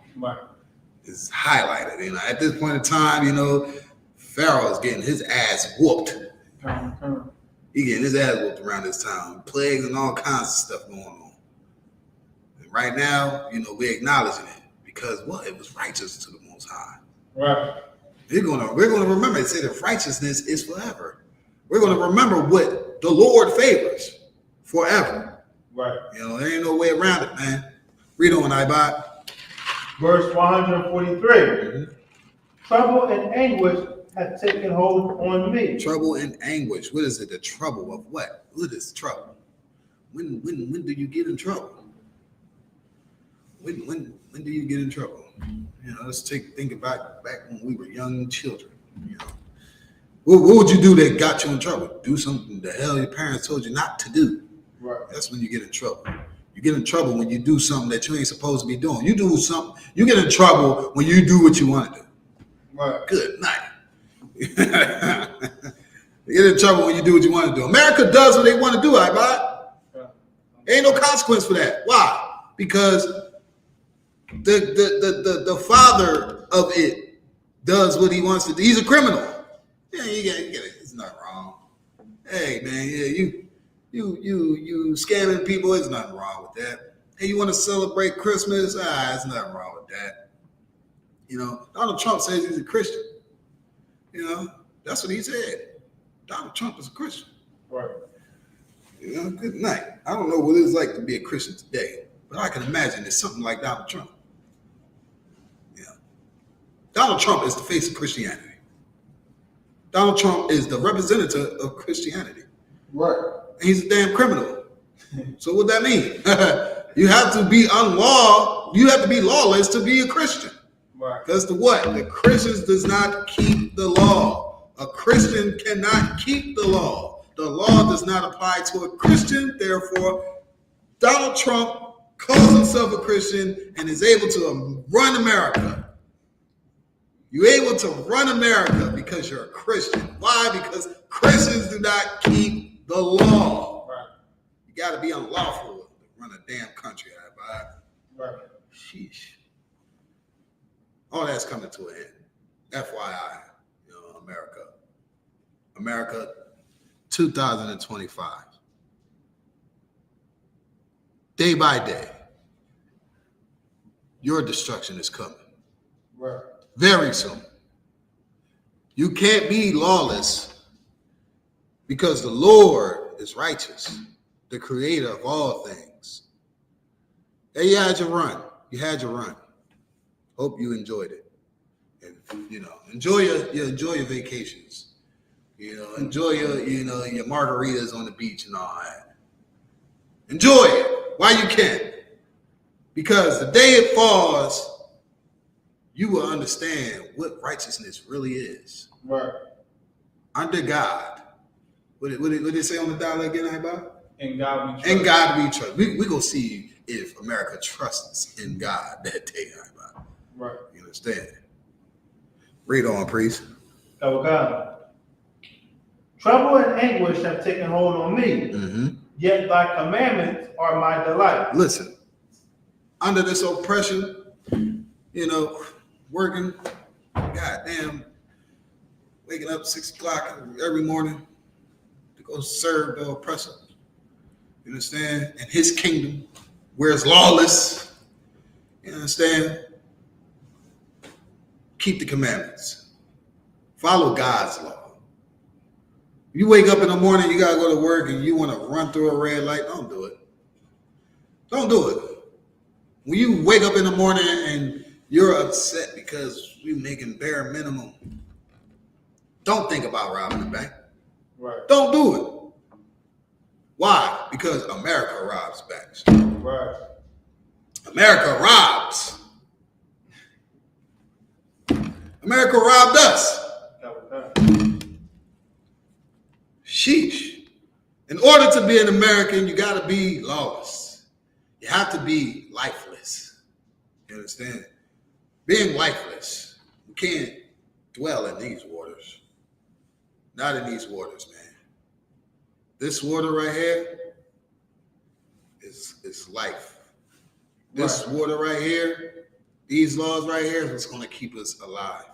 is highlighted. You know, at this point in time, you know, Pharaoh is getting his ass whooped. He getting his ass whooped around this time. Plagues and all kinds of stuff going on. right now, we're acknowledging it because what? It was righteous to the Most High. Right. We're gonna remember. It said that righteousness is forever. We're gonna remember what the Lord favors forever. Right. There ain't no way around it, man. Read on, I.B.O.W. Verse 143. Trouble and anguish have taken hold on me. Trouble and anguish. What is it? The trouble of what? What is trouble? When do you get in trouble? When do you get in trouble? Let's think about back when we were young children. What would you do that got you in trouble? Do something the hell your parents told you not to do. Right. That's when you get in trouble. You get in trouble when you do something that you ain't supposed to be doing. You do something. You get in trouble when you do what you want to do. Right. Good night. You get in trouble when you do what you want to do. America does what they want to do, I.B.O.W. Ain't no consequence for that. Why? Because the father of it does what he wants to do. He's a criminal. Yeah, you get it. It's not wrong. Hey, man, yeah, you scamming people. There's nothing wrong with that. Hey, you want to celebrate Christmas? There's nothing wrong with that. Donald Trump says he's a Christian. That's what he said. Donald Trump is a Christian. Right. Good night. I don't know what it's like to be a Christian today, but I can imagine it's something like Donald Trump. Donald Trump is the face of Christianity. Donald Trump is the representative of Christianity. Right. And he's a damn criminal. So what that mean? You have to be you have to be lawless to be a Christian. Right. Because the what? The Christians does not keep the law. A Christian cannot keep the law. The law does not apply to a Christian. Therefore, Donald Trump calls himself a Christian and is able to run America. You're able to run America because you're a Christian. Why? Because Christians do not keep the law. Right. You got to be unlawful to run a damn country. Right. Sheesh. All that's coming to an end. FYI, America 2025. Day by day, your destruction is coming. Right. Very soon. You can't be lawless because the Lord is righteous, the creator of all things. Hey, you had your run. Hope you enjoyed it. And enjoy your vacations. Enjoy your margaritas on the beach and all that. Enjoy it while you can. Because the day it falls, you will understand what righteousness really is. Right. Under God. What did it say on the dollar again, I.B.O.W? In God we trust. In God we trust. We going to see if America trusts in God that day, I.B.O.W. Right. You understand? Read on, priest. Okay. Trouble and anguish have taken hold on me, yet thy commandments are my delight. Listen, under this oppression, working, goddamn, waking up 6 o'clock every morning to go serve the oppressor. You understand? And his kingdom, where it's lawless. You understand? Keep the commandments. Follow God's law. You wake up in the morning, you gotta go to work, and you want to run through a red light. Don't do it. Don't do it. When you wake up in the morning and you're upset because we're making bare minimum, don't think about robbing the bank. Right. Don't do it. Why? Because America robs banks. Right. America robs. America robbed us. Sheesh. In order to be an American, you got to be lawless. You have to be lifeless. You understand? Being lifeless, you can't dwell in these waters. Not in these waters, man. This water right here is life. This water right here, these laws right here is what's going to keep us alive.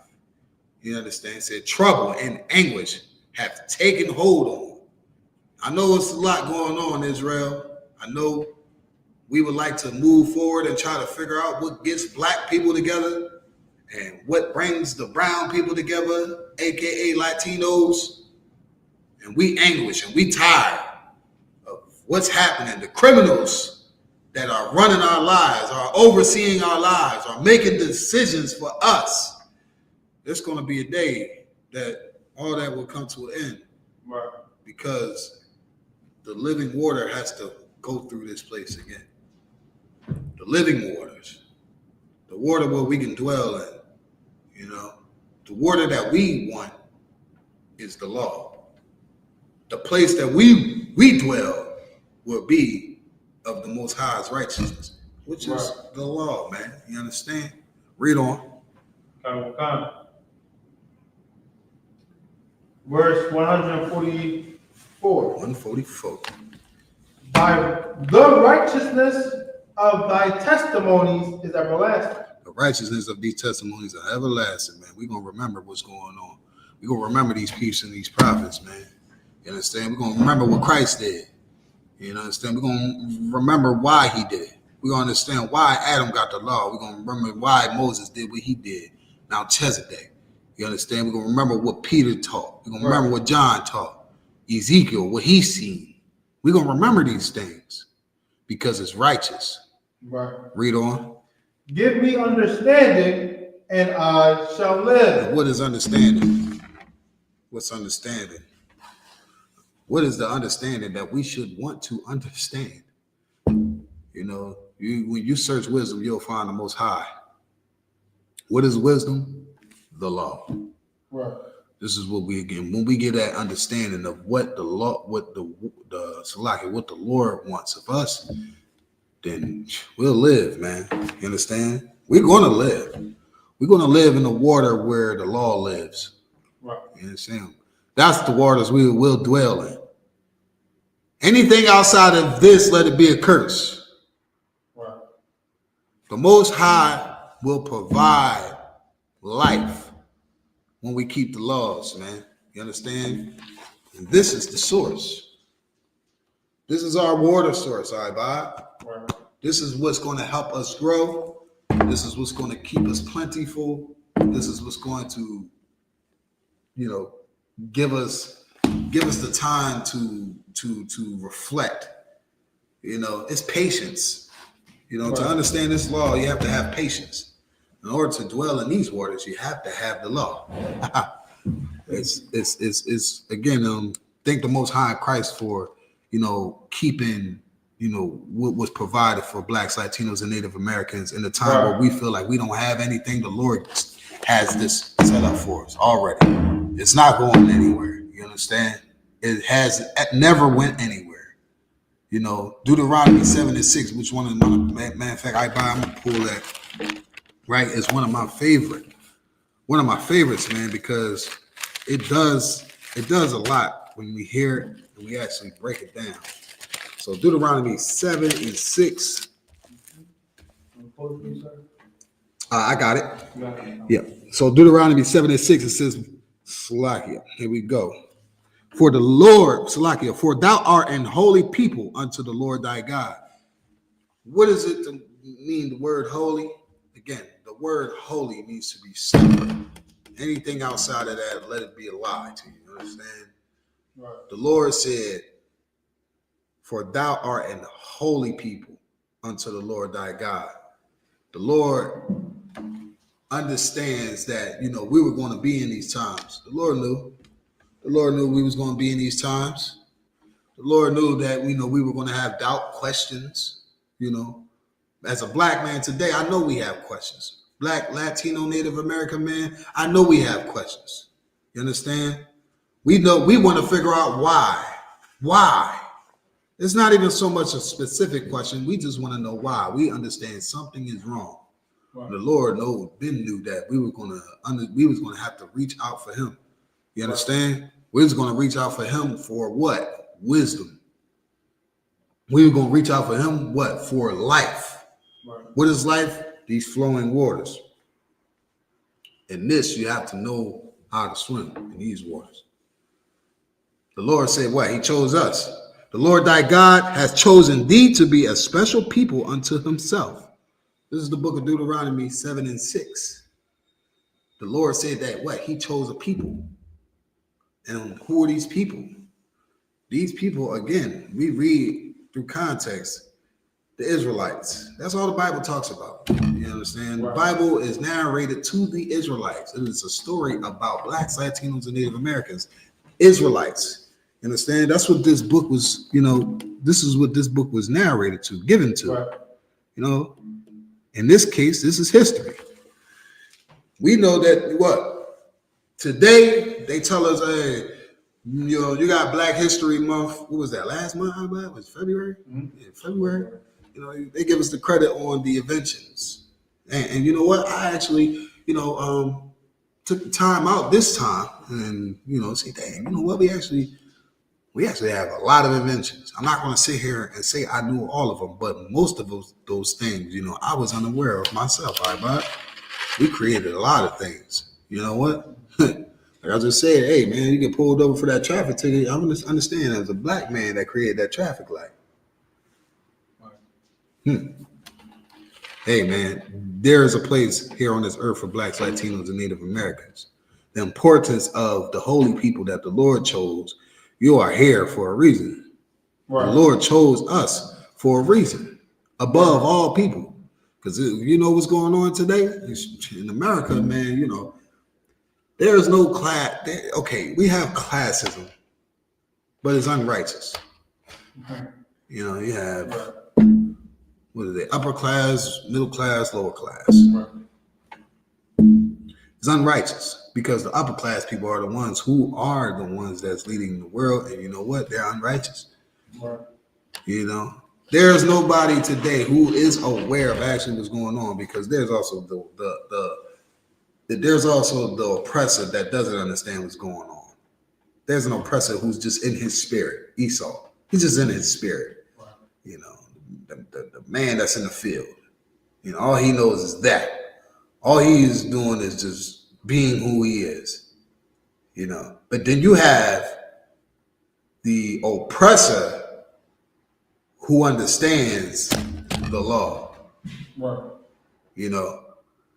You understand? It said trouble and anguish have taken hold on. I know it's a lot going on, Israel. I know we would like to move forward and try to figure out what gets black people together and what brings the brown people together, aka Latinos. And we anguish and we tired of what's happening. The criminals that are running our lives, are overseeing our lives, are making decisions for us. There's going to be a day that all that will come to an end. Right. Because the living water has to go through this place again. The living waters, the water where we can dwell in, you know, the water that we want is the law. The place that we dwell will be of the Most High's righteousness, which is the law, man. You understand? Read on. Verse 144. 144. By the righteousness of thy testimonies is everlasting. The righteousness of these testimonies are everlasting, man. We're going to remember what's going on. We're going to remember these priests and these prophets, man. You understand? We're going to remember what Christ did. You understand? We're going to remember why he did it. We're going to understand why Adam got the law. We're going to remember why Moses did what he did. Now Melchizedek. You understand? We're going to remember what Peter taught. We're going to remember what John taught. Ezekiel, what he seen. We're going to remember these things because it's righteous. Right. Read on. Give me understanding and I shall live. And what is understanding? What's understanding? What is the understanding that we should want to understand? You know, when you search wisdom, you'll find the Most High. What is wisdom? The law. Right. This is what we get when we get that understanding of what the law, what the Lord wants of us. Then we'll live, man. You understand? We're gonna live. We're gonna live in the water where the law lives. Right. You understand? That's the waters we will dwell in. Anything outside of this, let it be a curse. Right. The Most High will provide life when we keep the laws, man. You understand? And this is the source. This is our water source, all right, Bob? Right. This is what's going to help us grow. This is what's going to keep us plentiful. This is what's going to, you know, give us the time to reflect. You know, it's patience. You know, to understand this law, you have to have patience. In order to dwell in these waters, you have to have the law. it's again, thank the Most High Christ for, you know, keeping, you know, what was provided for Blacks, Latinos, and Native Americans in the time where we feel like we don't have anything. The Lord has this set up for us already. It's not going anywhere. You understand? It never went anywhere. You know, Deuteronomy 7:6, which one of my, matter of fact, I'm gonna pull that. Right, it's one of my favorites, man, because it does a lot when we hear it and we actually break it down. So Deuteronomy 7:6. I got it. Yeah. So Deuteronomy 7:6, it says, Salakia. Here we go. For the Lord, Salakia, for thou art an holy people unto the Lord thy God. What does it mean, the word holy? Again, the word holy needs to be separate. Anything outside of that, let it be a lie to you. You understand? Right. The Lord said, for thou art an holy people unto the Lord thy God. The Lord understands that, you know, we were going to be in these times. The Lord knew. The Lord knew we was going to be in these times. The Lord knew that, you know, we were going to have doubt, questions, you know. As a black man today, I know we have questions. Black, Latino, Native American man, I know we have questions. You understand? We know we want to figure out why. Why? It's not even so much a specific question. We just want to know why. We understand something is wrong. Right. The Lord knew that we was going to have to reach out for him. You understand? Right. We was going to reach out for him for what? Wisdom. We were going to reach out for him what? For life. Right. What is life? These flowing waters. In this, you have to know how to swim in these waters. The Lord said what? He chose us. The Lord thy God hath chosen thee to be a special people unto himself. This is the book of Deuteronomy 7:6. The Lord said that what? He chose a people. And who are these people? These people, again, we read through context, the Israelites. That's all the Bible talks about. You understand? Right. The Bible is narrated to the Israelites. It is a story about blacks, Latinos, and Native Americans. Israelites. You understand? That's what this book was, this is what this book was narrated to, given to. Right. In this case, this is history. We know that what? Today, they tell us, hey, you got Black History Month. What was that? Last month? How about it? Was February? Mm-hmm. Yeah, February. They give us the credit on the inventions. And you know what? I actually, took the time out this time and, say, dang, you know what? We actually have a lot of inventions. I'm not going to sit here and say I knew all of them, but most of those things, I was unaware of myself. All right, bud? We created a lot of things. You know what? Like I just said, hey, man, you get pulled over for that traffic ticket. I understand as a black man that created that traffic light. Hey, man, there is a place here on this earth for blacks, Latinos, and Native Americans. The importance of the holy people that the Lord chose. You are here for a reason. Right. The Lord chose us for a reason, above all people. Because you know what's going on today in America, man. There is no class. Okay, we have classism, but it's unrighteous. You have what are they? Upper class, middle class, lower class. It's unrighteous because the upper class people are the ones who are the ones that's leading the world, and you know what? They're unrighteous. There's nobody today who is aware of actually what's going on, because there's also the oppressor that doesn't understand what's going on. There's an oppressor who's just in his spirit. Esau, he's just in his spirit. The man that's in the field. All he knows is that. All he is doing is just being who he is. But then you have the oppressor who understands the law.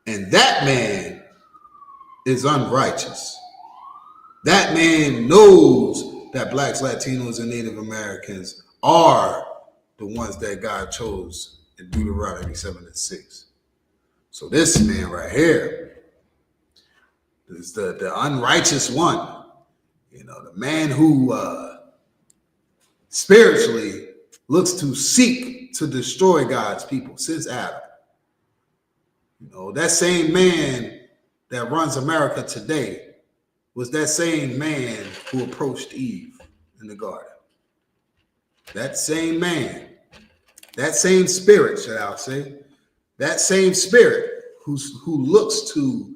And that man is unrighteous. That man knows that blacks, Latinos, and Native Americans are the ones that God chose in Deuteronomy 7:6. So this man right here is the unrighteous one. The man who spiritually looks to seek to destroy God's people since Adam. That same man that runs America today was that same man who approached Eve in the garden. That same man, that same spirit, shall I say, that same spirit who looks to,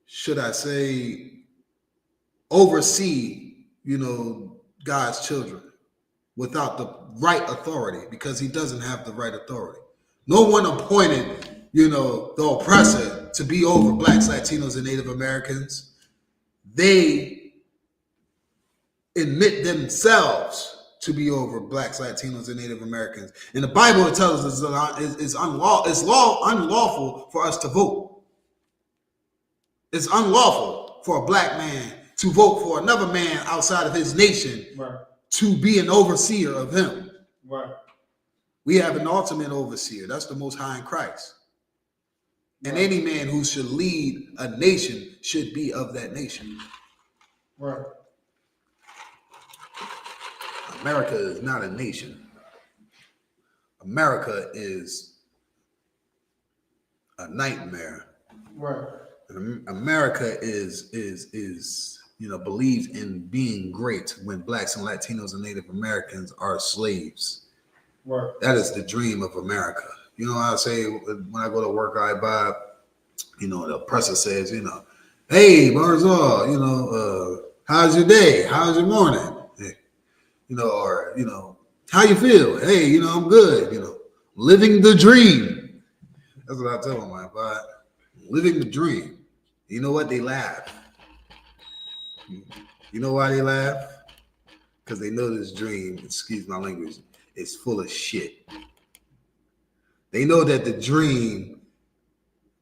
should I say, oversee, God's children without the right authority, because he doesn't have the right authority. No one appointed, the oppressor to be over blacks, Latinos, and Native Americans. They admit themselves to be over blacks, Latinos, and Native Americans. In the Bible, it tells us it's unlawful for us to vote. It's unlawful for a black man to vote for another man outside of his nation to be an overseer of him. We have an ultimate overseer. That's the Most High in Christ. And any man who should lead a nation should be of that nation. America is not a nation. America is a nightmare. America is believes in being great when blacks and Latinos and Native Americans are slaves. That is the dream of America. I say when I go to work, I buy, the oppressor says, hey, Barzal, how's your day? How's your morning? How you feel? Hey, I'm good, living the dream. That's what I tell them, man, but living the dream. You know what? They laugh. You know why they laugh? because they know this dream, excuse my language, is full of shit. They know that the dream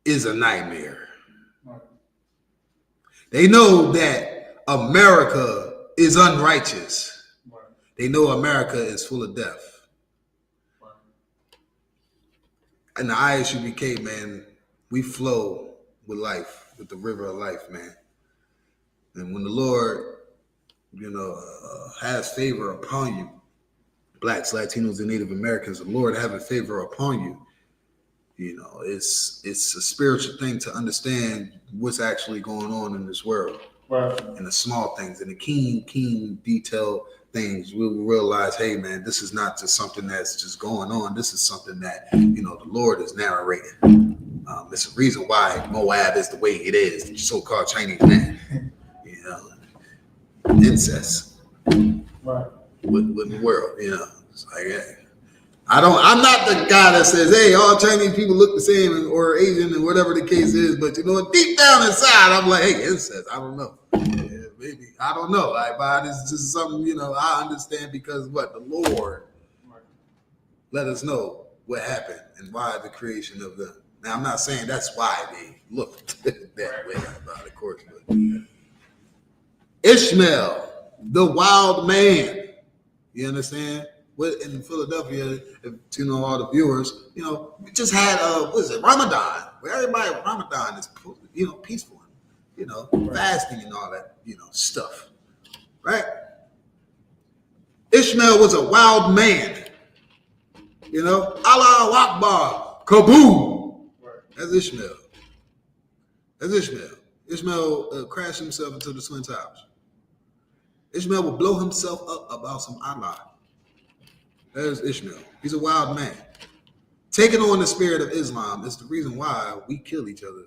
is a nightmare. They know that America is unrighteous. They know America is full of death. And the I.S.U.P.K, man, we flow with life, with the river of life, man. And when the Lord, has favor upon you, Blacks, Latinos, and Native Americans, the Lord having favor upon you, it's a spiritual thing to understand what's actually going on in this world. Right. And the small things and the keen detailed things, we'll realize, hey, man, this is not just something that's just going on. This is something that, the Lord is narrating. It's a reason why Moab is the way it is, the so-called Chinese man. Incest. Right. With the world, It's like, hey, I'm not the guy that says, hey, all Chinese people look the same or Asian and whatever the case is, but deep down inside, I'm like, hey, incest, I don't know. Yeah, maybe. I don't know. But it's just something, I understand because what? The Lord let us know what happened and why the creation of them. Now, I'm not saying that's why they looked that way, of course, but Ishmael, the wild man, you understand? In Philadelphia, all the viewers, we just had Ramadan, where everybody Ramadan is, peaceful, fasting and all that, stuff, right? Ishmael was a wild man, Allahu Akbar, kaboom. That's Ishmael. Ishmael crashed himself into the Twin Towers. Ishmael will blow himself up about some Allah. That is Ishmael. He's a wild man. Taking on the spirit of Islam is the reason why we kill each other.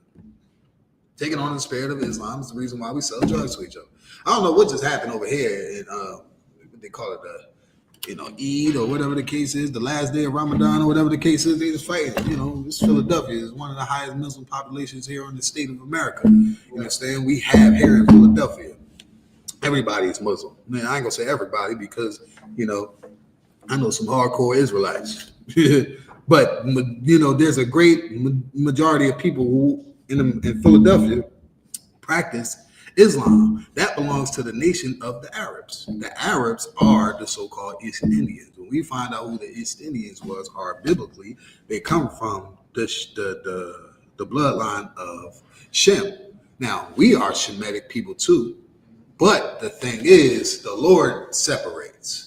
Taking on the spirit of Islam is the reason why we sell drugs to each other. I don't know what just happened over here in what they call it, Eid or whatever the case is, the last day of Ramadan or whatever the case is. They just fighting. This Philadelphia is one of the highest Muslim populations here in the state of America. You understand? We have here in Philadelphia, everybody is Muslim. Man, I ain't gonna say everybody because I know some hardcore Israelites, but there's a great majority of people who in Philadelphia practice Islam. That belongs to the nation of the Arabs. The Arabs are the so-called East Indians. When we find out who the East Indians are biblically, they come from the bloodline of Shem. Now, we are Shemitic people too, but the thing is, the Lord separates.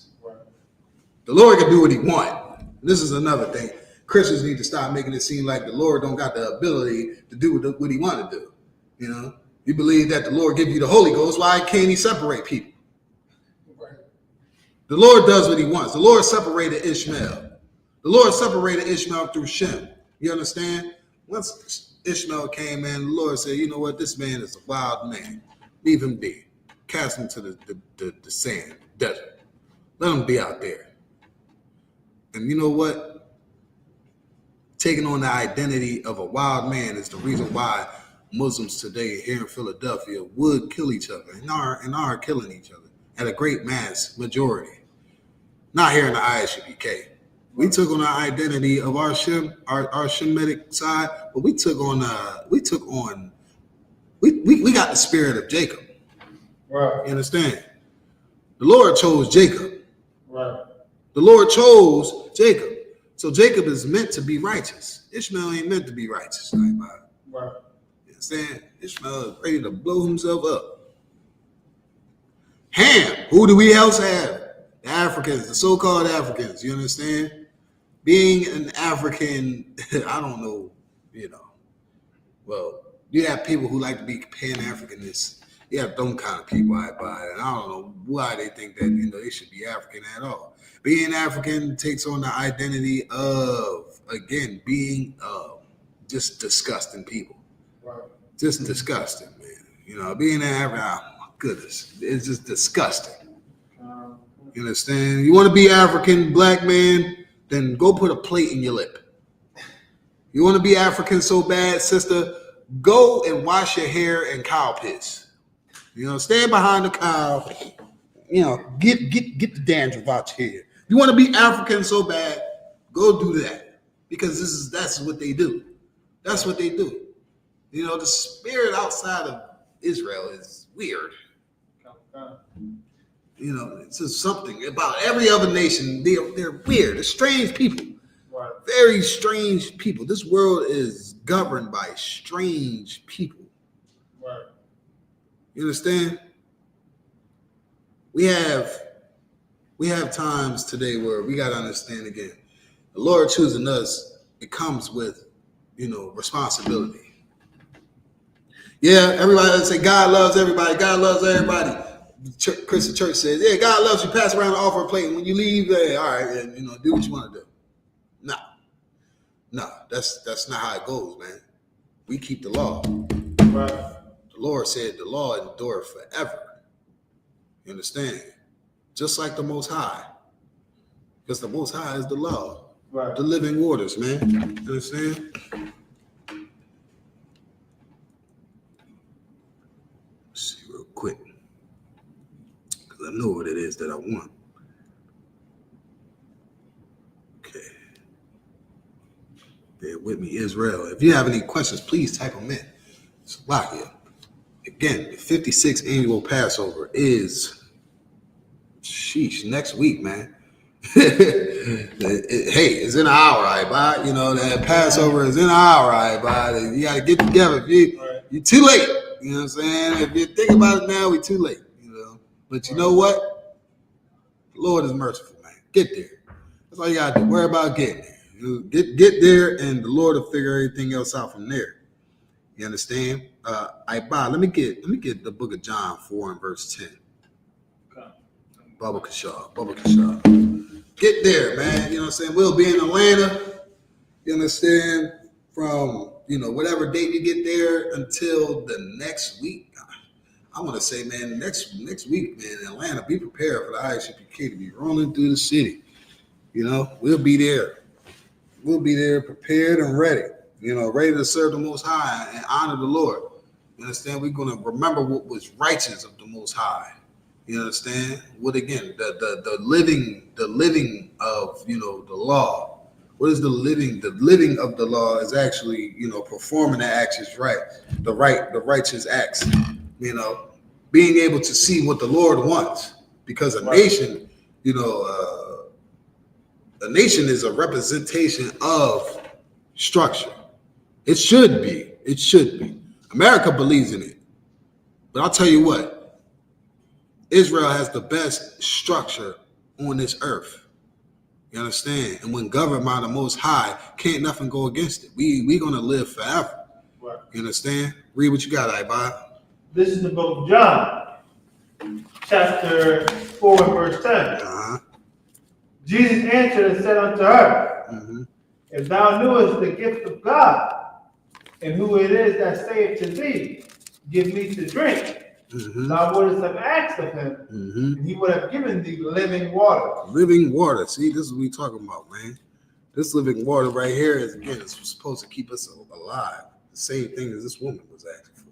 The Lord can do what he wants. This is another thing. Christians need to stop making it seem like the Lord don't got the ability to do what he want to do. You believe that the Lord give you the Holy Ghost. Why can't he separate people? The Lord does what he wants. The Lord separated Ishmael. The Lord separated Ishmael through Shem. You understand? Once Ishmael came in, the Lord said, you know what? This man is a wild man. Leave him be. Cast him to the sand, desert. Let him be out there. And you know what? Taking on the identity of a wild man is the reason why Muslims today here in Philadelphia would kill each other and are killing each other at a great mass majority. Not here in the I.S.U.P.K. We took on the identity of our Shemitic side, but we got the spirit of Jacob. Right. You understand? The Lord chose Jacob. Right. The Lord chose Jacob. So Jacob is meant to be righteous. Ishmael ain't meant to be righteous. Right. You understand? Ishmael is ready to blow himself up. Ham. Who do we else have? The Africans, the so-called Africans. You understand? Being an African, I don't know, well, you have people who like to be Pan-Africanists. You have them kind of people I buy, and I don't know why they think that they should be African at all. Being African takes on the identity of, again, being just disgusting people. Right. Just disgusting, man. Being African, oh my goodness, it's just disgusting. You understand? You want to be African, black man, then go put a plate in your lip. You want to be African so bad, sister, go and wash your hair in cow piss. Stand behind the cow you know, get the dandruff out your hair. You want to be African so bad, go do that, because that's what they do. That's what they do. You know, the spirit outside of Israel is weird. You know, it's just something about every other nation. They're weird. They're strange people. Right. Very strange people. This world is governed by strange people. Right. You understand? We have times today where we got to understand again. The Lord choosing us, it comes with, you know, responsibility. Yeah, everybody say God loves everybody. God loves everybody. Christian church says, yeah, God loves you. Pass around the offering plate. And when you leave, hey, all right, and, you know, do what you want to do. No, that's not how it goes, man. We keep the law. Right. The Lord said the law endure forever. You understand? Just like the Most High. Because the Most High is the law. Right. The living waters, man. You understand? Let's see real quick. Because I know what it is that I want. Okay. Bear with me, Israel. If you have any questions, please type them in. It's a lot here. Again, the 56th annual Passover is, next week, man. It's in an hour, right, bye? You know, that Passover is in an hour, right, bye? You got to get together. You're too late. You know what I'm saying? If you think about it now, we're too late. You know, but you know what? The Lord is merciful, man. Get there. That's all you got to do. Worry about getting there. You get there, and the Lord will figure everything else out from there. You understand? Let me get the book of John 4 and verse 10. Baba Kashaw. Get there, man. You know what I'm saying? We'll be in Atlanta. You understand? From, you know, whatever date you get there until the next week. I want to say, man, next week, man, in Atlanta, be prepared for the I.S.U.P.K to be rolling through the city. You know, we'll be there. We'll be there prepared and ready. You know, ready to serve the Most High and honor the Lord. You understand? We're going to remember what was righteous of the Most High. You understand? What again? The living of, you know, the law. What is the living? The living of the law is actually, you know, performing the actions right. The righteous acts. You know, being able to see what the Lord wants. Because a nation, you know, a nation is a representation of structure. It should be. It should be. America believes in it. But I'll tell you what. Israel has the best structure on this earth. You understand? And when governed by the Most High, can't nothing go against it. We're going to live forever. Right. You understand? Read what you got, Ibai. This is the book of John, chapter 4 and verse 10. Uh-huh. Jesus answered and said unto her, If thou knewest the gift of God, and who it is that saith to thee, give me to drink, thou wouldst have asked of him, and he would have given thee living water. Living water. See, this is what we're talking about, man. This living water right here is, again, it's supposed to keep us alive. The same thing as this woman was asking for.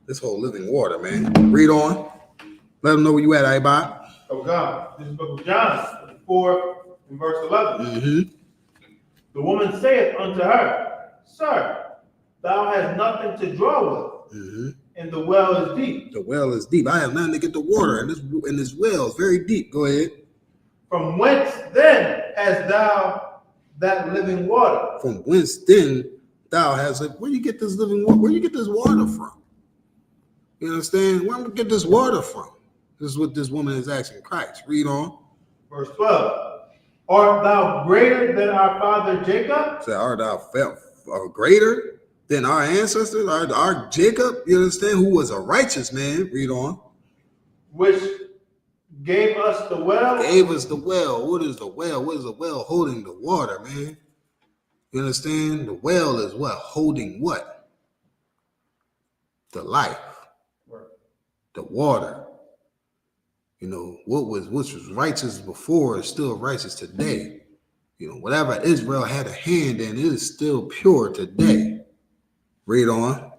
This whole living water, man. Read on. Let them know where you at, Ibai. Oh, God. This is the book of John, 4 and verse 11. The woman saith unto her, Sir, thou hast nothing to draw with, and the well is deep. The well is deep. I have nothing to get the water, and this well is very deep. Go ahead. From whence then hast thou that living water? From whence then thou hast it? Where you get this living water? Where you get this water from? You understand? Where do you get this water from? This is what this woman is asking Christ. Read on. Verse 12. Art thou greater than our father Jacob? Say, art thou greater than our ancestors, our Jacob, you understand, who was a righteous man? Read on. Which gave us the well. Gave us the well. What is the well? What is the well holding? The water, man. You understand? The well is what? Holding what? The life. Right. The water. You know, which was righteous before is still righteous today. You know, whatever Israel had a hand in, it is still pure today. Read on.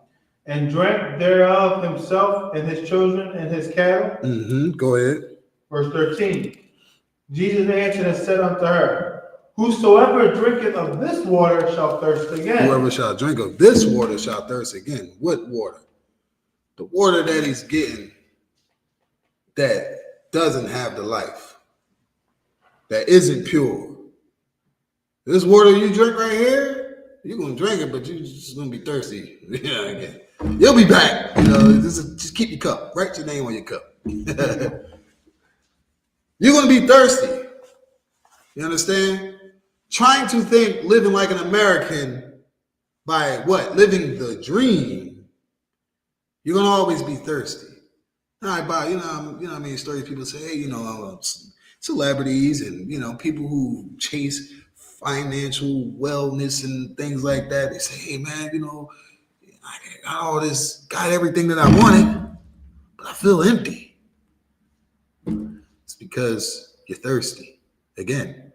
And drank thereof himself and his children and his cattle. Go ahead. Verse 13. Jesus answered and said unto her, whosoever drinketh of this water shall thirst again. Whoever shall drink of this water shall thirst again. What water? The water that he's getting that doesn't have the life, that isn't pure. This water you drink right here, you're going to drink it, but you're just going to be thirsty. Yeah, again. You'll be back. You know, just keep your cup. Write your name on your cup. You're going to be thirsty. You understand? Trying to think living like an American by what? Living the dream. You're going to always be thirsty. All right, Bob, you know what I mean? Stories people say, hey, you know, celebrities and, you know, people who chase financial wellness and things like that. They say, hey, man, you know, I got all this, got everything that I wanted, but I feel empty. It's because you're thirsty. Again,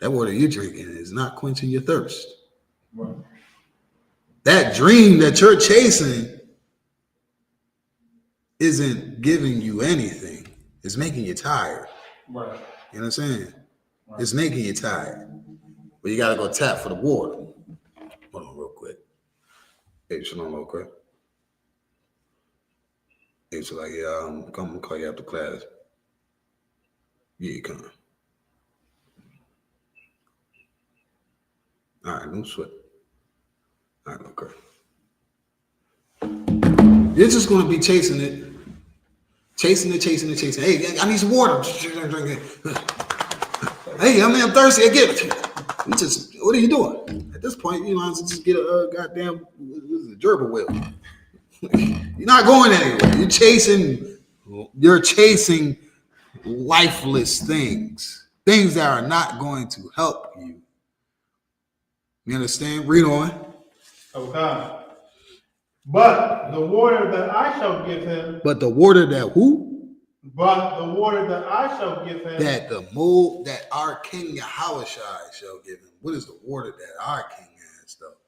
that water you're drinking is not quenching your thirst. Right. That dream that you're chasing isn't giving you anything. It's making you tired. Right. You know what I'm saying? Right. It's making you tired. But you got to go tap for the water. Hold on real quick. Hey, Shalom real quick. Hey, so like, yeah, I'm going to call you after class. Yeah, you come. All right, no sweat. All right, okay. You're just going to be chasing it. Chasing it. Hey, I need some water. Hey, I'm thirsty. I get it. You just, what are you doing? At this point, you know, just get a goddamn gerbil wheel. You're not going anywhere. You're chasing lifeless things that are not going to help you. You understand? Read on. Okay. But the water that I shall give him. But the water that who? But the water that I shall give him. That our King Yahawashi shall give him. What is the water that our King has, though?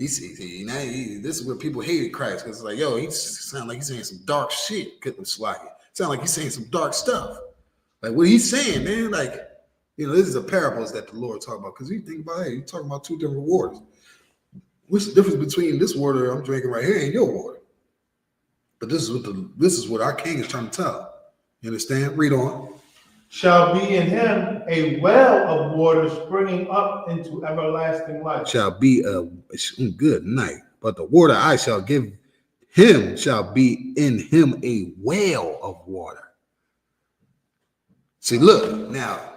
This is where people hated Christ, because it's like, yo, he sound like he's saying some dark shit. Couldn't slack it. Sound like he's saying some dark stuff. Like what he's saying, man. Like, you know, this is a parables that the Lord talk about. Because you think about it, you're talking about two different waters. What's the difference between this water I'm drinking right here and your water? But this is what our King is trying to tell. You understand? Read on. Shall be in him a well of water springing up into everlasting life. Shall be a good night. But the water I shall give him shall be in him a well of water. See, look, now,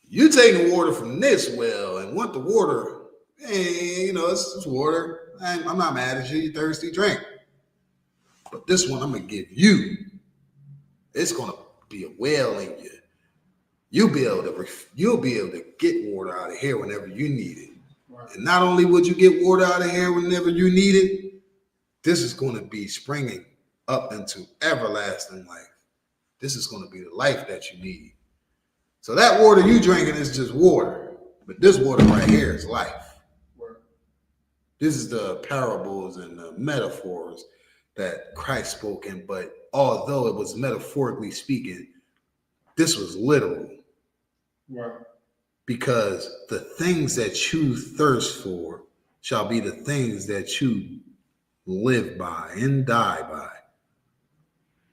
you taking water from this well and want the water. Hey, you know, it's water. I'm not mad at you. You're thirsty, drink. But this one I'm going to give you. It's going to be a well in you. You'll be able to get water out of here whenever you need it. Right. And not only would you get water out of here whenever you need it, this is going to be springing up into everlasting life. This is going to be the life that you need. So that water you drinking is just water. But this water right here is life. This is the parables and the metaphors that Christ spoke in, but although it was metaphorically speaking, this was literal. Right. Because the things that you thirst for shall be the things that you live by and die by.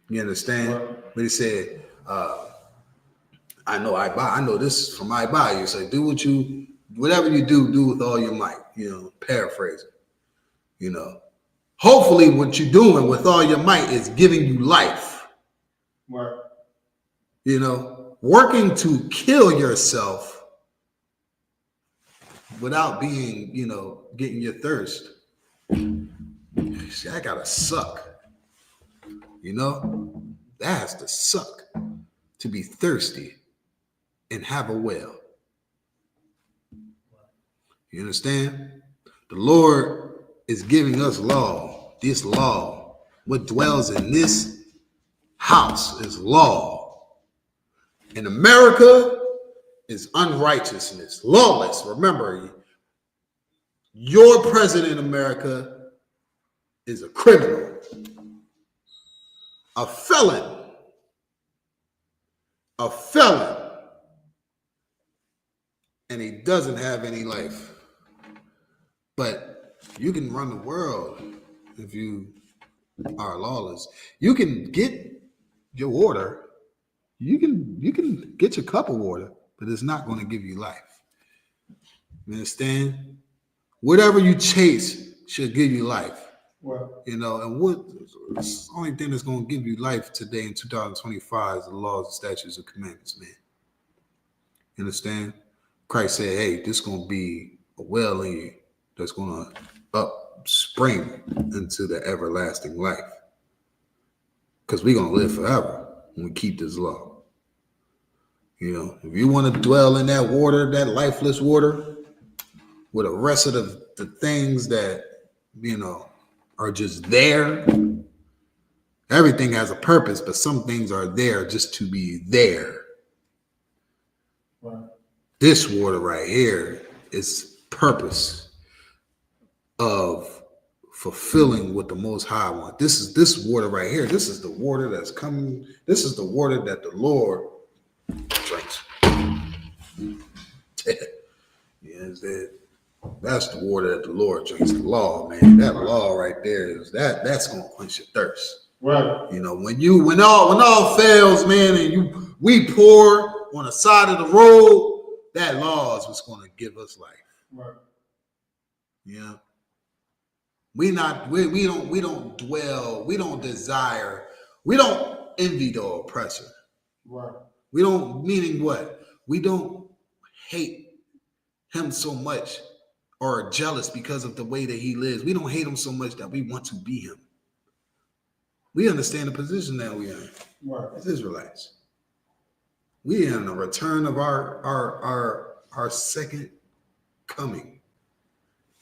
You understand? Right. But he said, I know this from I buy you. So whatever you do with all your might, you know, paraphrasing, you know, hopefully what you're doing with all your might is giving you life. Right. You know, working to kill yourself without being, you know, getting your thirst. See, I gotta suck. You know, that has to suck to be thirsty and have a well. You understand? The Lord is giving us law. This law, what dwells in this house is law. In America is unrighteousness, lawless. Remember, your president in America is a criminal, a felon, a felon, and he doesn't have any life. But you can run the world if you are lawless. You can get your water. You can get your cup of water, but it's not going to give you life. You understand? Whatever you chase should give you life. Well, You know, and what the only thing that's going to give you life today in 2025 is the laws, the statutes, and commandments, man. You understand? Christ said, hey, this is going to be a well in you that's going to upspring into the everlasting life. Because we're going to live forever when we keep this law. You know, if you want to dwell in that water, that lifeless water, with the rest of the things that, you know, are just there. Everything has a purpose, but some things are there just to be there. right. This water right here is purpose of fulfilling what the Most High wants. This water right here. This is the water that's coming. This is the water that the Lord drinks. That's the water that the Lord drinks. The law, man. That law right there is that's gonna quench your thirst. Right. You know, when all fails, man, and we pour on the side of the road, that law is what's gonna give us life. Right. Yeah. We don't dwell, we don't desire, we don't envy the oppressor. Right. We don't, meaning what? We don't hate him so much or jealous because of the way that he lives. We don't hate him so much that we want to be him. We understand the position that we are in. Right. As Israelites. We are in the return of our second coming.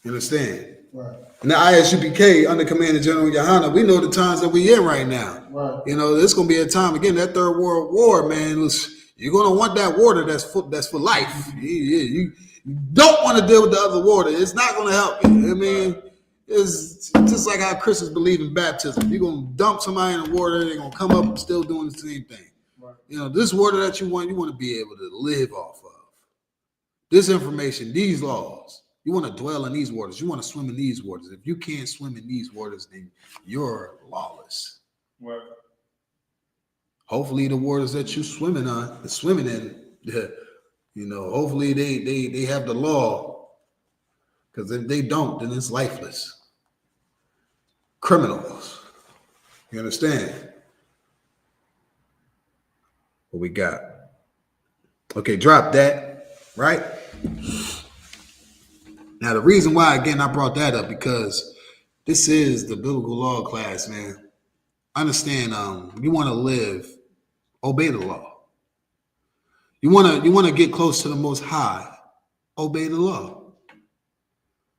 You understand? Right. And the I.S.U.P.K. under Commander General YAHANNA, we know the times that we're in right now. Right. You know, there's going to be a time, again, that Third World War, man, you're going to want that water that's for life. You don't want to deal with the other water. It's not going to help you. I mean, it's just like how Christians believe in baptism. You're going to dump somebody in the water, they're going to come up still doing the same thing. Right. You know, this water that you want to be able to live off of. This information, these laws. You want to dwell in these waters. You want to swim in these waters. If you can't swim in these waters, then you're lawless. Right. Hopefully the waters that you're swimming in, you know, hopefully they have the law. Because if they don't, then it's lifeless. Criminals. You understand? What we got? Okay, drop that, right? Now, the reason why, again, I brought that up, because this is the biblical law class, man. Understand, you want to live, obey the law. You want to get close to the Most High, obey the law.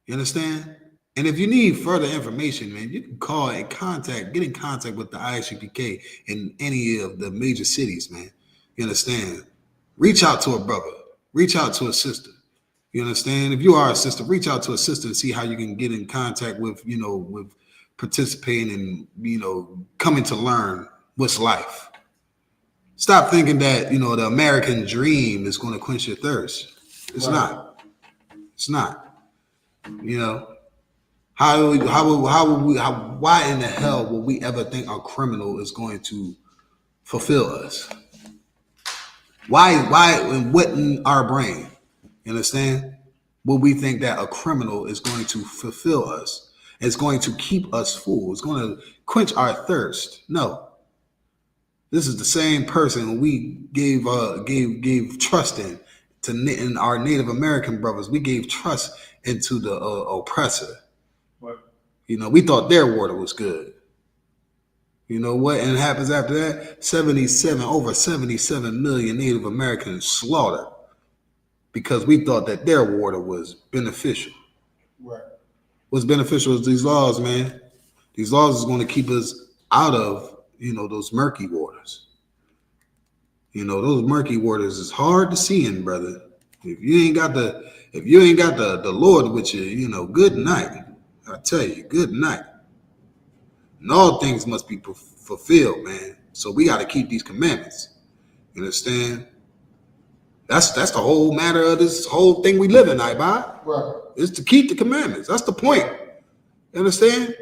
You understand? And if you need further information, man, you can call and get in contact with the I.S.U.P.K. in any of the major cities, man. You understand? Reach out to a brother. Reach out to a sister. You understand? If you are a sister, reach out to a sister and see how you can get in contact with, you know, with participating and, you know, coming to learn what's life. Stop thinking that, you know, the American dream is going to quench your thirst. It's not. It's not. You know, why in the hell would we ever think a criminal is going to fulfill us? Why, and what in our brain? You understand? Will we think that a criminal is going to fulfill us? It's going to keep us full. It's going to quench our thirst. No. This is the same person we gave trust in our Native American brothers. We gave trust into the oppressor. What? You know, we thought their water was good. You know what? And it happens after that? Over 77 million Native Americans slaughtered because we thought that their water was beneficial. Right. What's beneficial is these laws, man. These laws is going to keep us out of, you know, those murky waters. You know, those murky waters is hard to see in, brother. If you ain't got the Lord with you, you know, good night. I tell you, good night. And all things must be fulfilled, man. So we got to keep these commandments. You understand? That's the whole matter of this whole thing we live in, Ibai. Right. Is to keep the commandments. That's the point. You understand?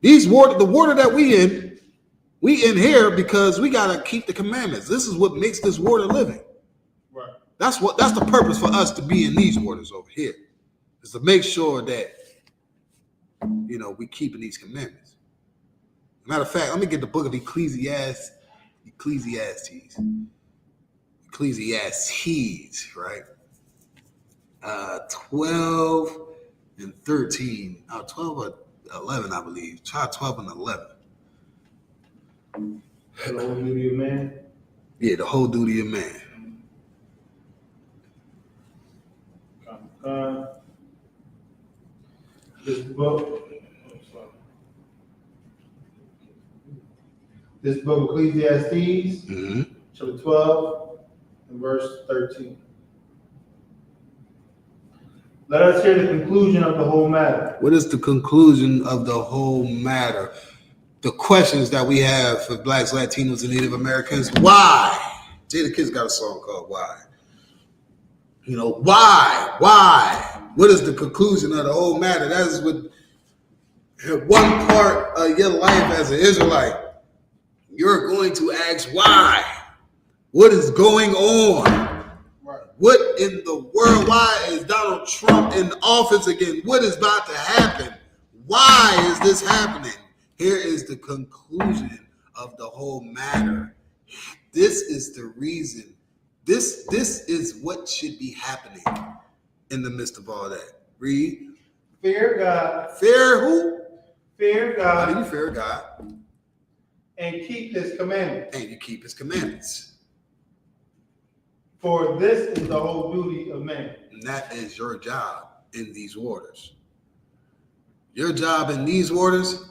The water that we in here because we gotta keep the commandments. This is what makes this water living. Right. That's the purpose for us to be in these waters over here, is to make sure that we keeping these commandments. Matter of fact, let me get the book of Ecclesiastes, right? 12 and 13, 12 or 11, I believe. Try 12 and 11. The whole duty of man? Yeah, the whole duty of man. This book, Ecclesiastes, chapter 12 and verse 13. Let us hear the conclusion of the whole matter. What is the conclusion of the whole matter? The questions that we have for Blacks, Latinos, and Native Americans. Why? Jada Kids got a song called Why. Why? Why? What is the conclusion of the whole matter? That is what one part of your life as an Israelite. You're going to ask why. What is going on? Right. What in the world? Why is Donald Trump in office again? What is about to happen? Why is this happening? Here is the conclusion of the whole matter. This is the reason. This is what should be happening in the midst of all that. Read. Fear God. Fear who? Fear God. How do you fear God? And keep his commandments. And you keep his commandments. For this is the whole duty of man. And that is your job in these waters. Your job in these waters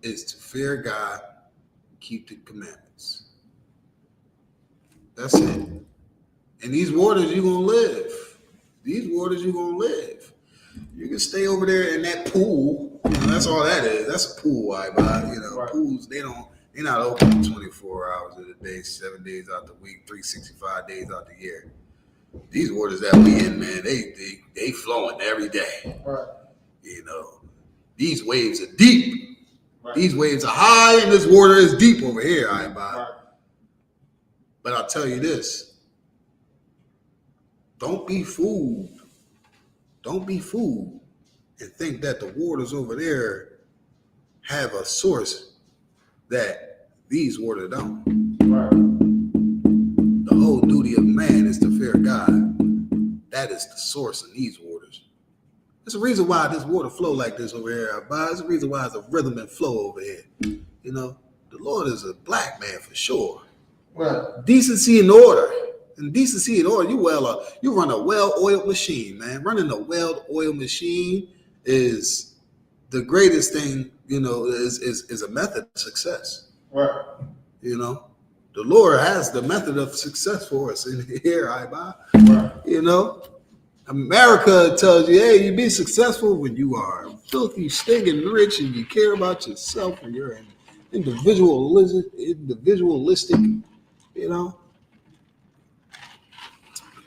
is to fear God, keep the commandments. That's it. In these waters, you're going to live. These waters, you're going to live. You can stay over there in that pool. That's all that is. That's a pool, right? Pools, they're not open 24 hours of the day, 7 days out the week, 365 days out the year. These waters that we in, man, they flowing every day. Right. These waves are deep. Right. These waves are high, and this water is deep over here, right? But I'll tell you this. Don't be fooled. Don't be fooled and think that the waters over there have a source that these waters don't. Right. The whole duty of man is to fear God. That is the source in these waters. There's a reason why this water flow like this over here. There's a reason why it's a rhythm and flow over here. The Lord is a black man for sure. Right. Decency and order. And decency and order, you run a well-oiled machine, man. Running a well-oiled machine is the greatest thing, is a method of success. Right. The Lord has the method of success for us in here, Ibai. Right. America tells you, hey, you be successful when you are filthy, stinking rich and you care about yourself and you're individualistic,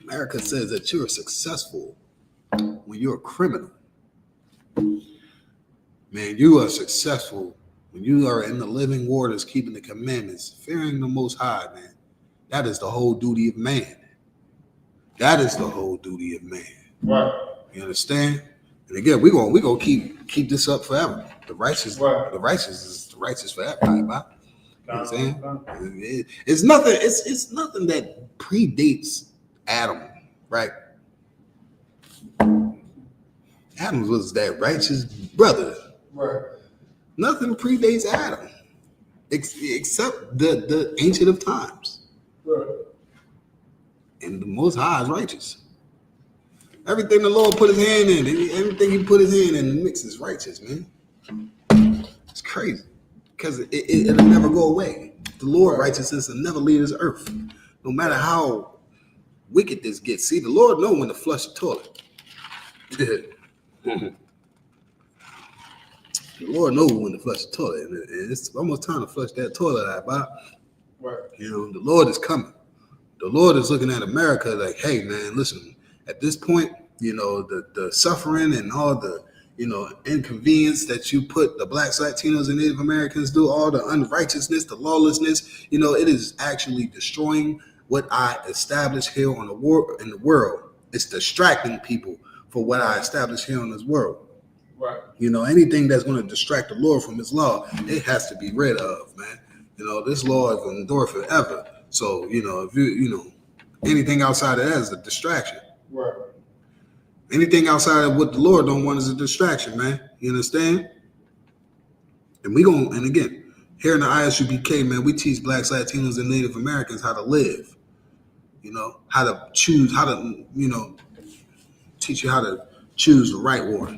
America says that you're successful when you're a criminal. Man, you are successful when you are in the living waters, keeping the commandments, fearing the Most High, man. That is the whole duty of man. That is the whole duty of man. Right. You understand? And again, we're gonna keep this up forever. The righteous, right. The righteous is the righteous forever. Right? You know what I'm saying? It's nothing. It's nothing that predates Adam, right? Adam was that righteous brother. Right. Nothing predates Adam, except the Ancient of Times. Right. And the Most High is righteous. Everything the Lord put his hand in, everything he put his hand in, the mix is righteous, man. It's crazy. Because it'll never go away. The Lord righteousness will never leave this earth. No matter how wicked this gets. See, the Lord knows when to flush the toilet. The Lord knows when to flush the toilet. And it's almost time to flush that toilet out, Bob. Right. The Lord is coming. The The Lord is looking at America like, hey, man, listen, at this point, you know, the suffering and all the, you know, inconvenience that you put the blacks, Latinos, and Native Americans do, all the unrighteousness, the lawlessness, you know, it is actually destroying what I established here on in the world. It's distracting people for what I established here on this world. Right. You know, anything that's going to distract the Lord from his law, it has to be rid of, man. You know, this law is going to endure forever. So, you know, if you know, anything outside of that is a distraction. Right. Anything outside of what the Lord don't want is a distraction, man. You understand? And we going, and again, here in the I.S.U.P.K, man, we teach blacks, Latinos, and Native Americans how to live. You know, how to choose, how to, you know, teach you how to choose the right water.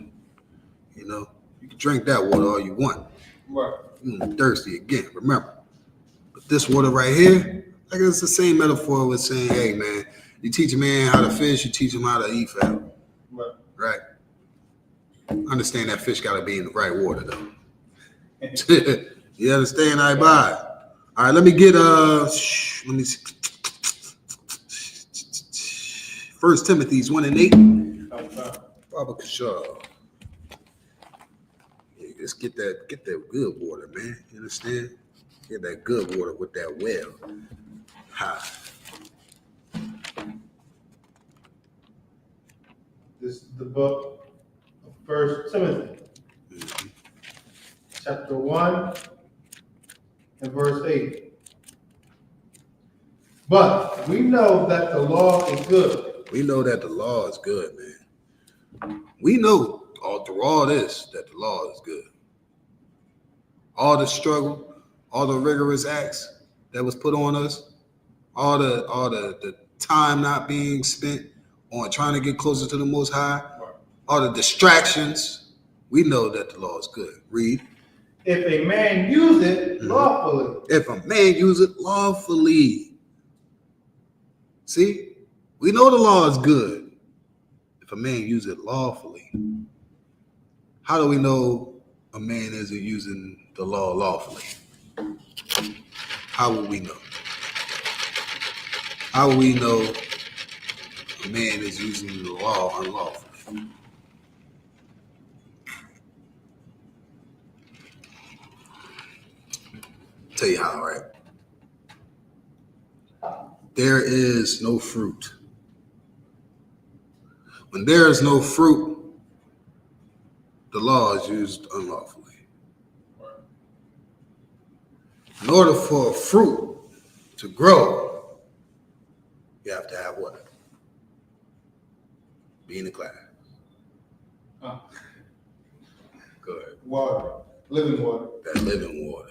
You know, you can drink that water all you want. Right. You're thirsty again, remember. But this water right here, like it's the same metaphor with saying, hey, man, you teach a man how to fish, you teach him how to eat fowl. Right. Right. Understand that fish got to be in the right water, though. You understand? I buy. All right, let me get let me see. 1 Timothy 1:8. Baba Kashaw. Yeah, just get that good water, man. You understand? Get that good water with that well. Ha. This is the book of 1 Timothy, chapter 1 and verse 8. But we know that the law is good. We know that the law is good, man. We know all through all this that the law is good. All the struggle, all the rigorous acts that was put on us, all the time not being spent on trying to get closer to the Most High, all the distractions, we know that the law is good. Read. If a man use it lawfully. If a man use it lawfully. See, we know the law is good. If a man use it lawfully. How do we know a man isn't using the law lawfully? How will we know? How will we know a man is using the law unlawfully? Tell you how, right? There is no fruit. When there is no fruit, the law is used unlawfully. In order for a fruit to grow, you have to have what? Be in the class. Oh. Go ahead. Water. Living water. That living water.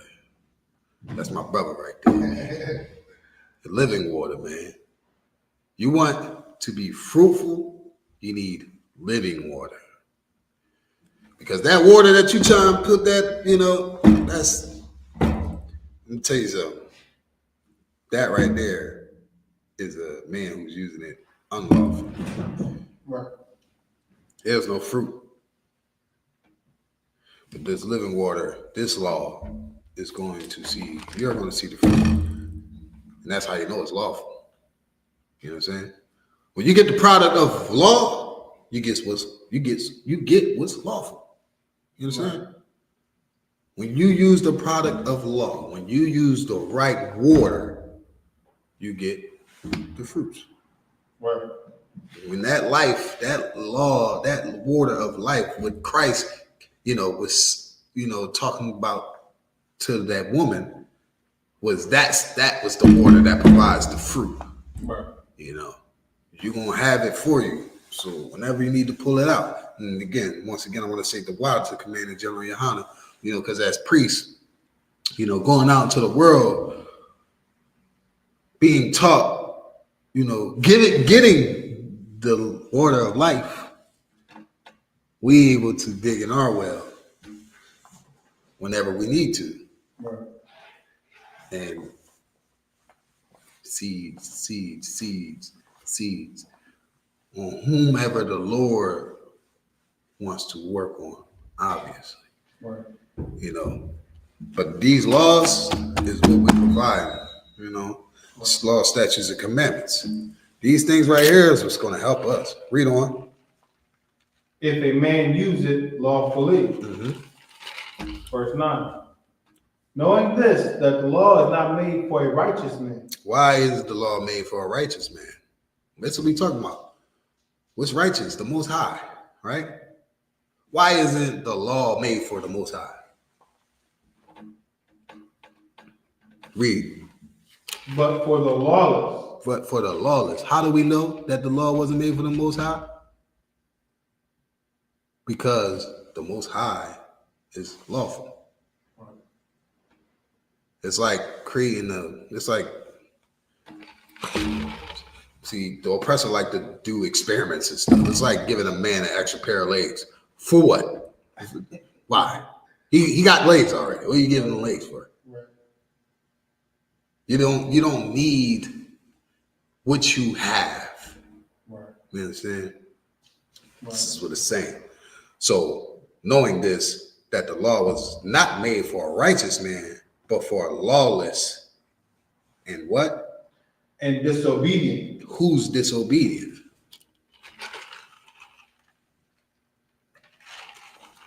That's my brother right there. The living water, man. You want to be fruitful, you need living water. Because that water that you try and put that, you know, that's, let me tell you something. That right there is a man who's using it unlawfully. Right. There's no fruit. But this living water, this law is going to see, you're going to see the fruit. And that's how you know it's lawful. You know what I'm saying? When you get the product of law, you get what's lawful. You understand? Right. When you use the product of law, when you use the right water, you get the fruits. Right. When that life, that law, that water of life with Christ, you know, was, you know, talking about to that woman, that was the water that provides the fruit. Right. You know, you're gonna have it for you. So whenever you need to pull it out, and again, once again, I want to say the wow to Commander General YAHANNA, you know, because as priests, you know, going out into the world, being taught, you know, getting the water of life, we able to dig in our well whenever we need to. Right. And seeds on whomever the Lord wants to work on, obviously. Right. You know, but these laws is what we provide, you know. Law, statutes, and commandments. These things right here is what's going to help us. Read on. If a man use it lawfully. Verse 9. Knowing this, that the law is not made for a righteous man. Why is the law made for a righteous man? That's what we're talking about. What's righteous? The Most High, right? Why isn't the law made for the Most High? Read. But for the lawless. But for the lawless. How do we know that the law wasn't made for the Most High? Because the Most High is lawful. It's like creating see, the oppressor like to do experiments and stuff. It's like giving a man an extra pair of legs. For what? Why? He got legs already. What are you giving him legs for? You don't need what you have. You understand? This is what it's saying. So knowing this, that the law was not made for a righteous man, but for a lawless and what? And disobedient. Who's disobedient?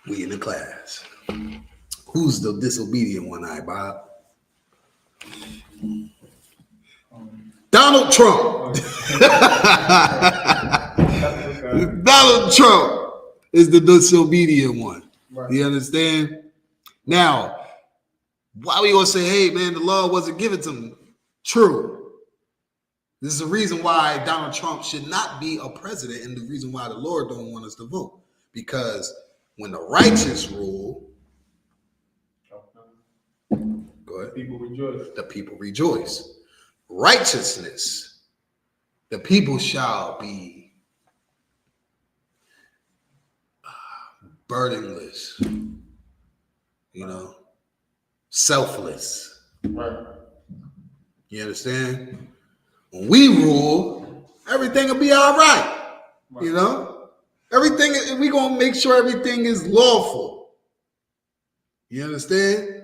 We in the class. Who's the disobedient one, Bob? Donald Trump. Donald Trump is the disobedient one. You understand? Now, why we gonna say, hey man, the law wasn't given to him? True. This is the reason why Donald Trump should not be a president, and the reason why the Lord don't want us to vote. Because when the righteous rule, go ahead. People rejoice. The people rejoice. Righteousness, the people shall be burdenless, selfless. Right. You understand? When we rule, everything will be all right. Everything, we're going to make sure everything is lawful. You understand?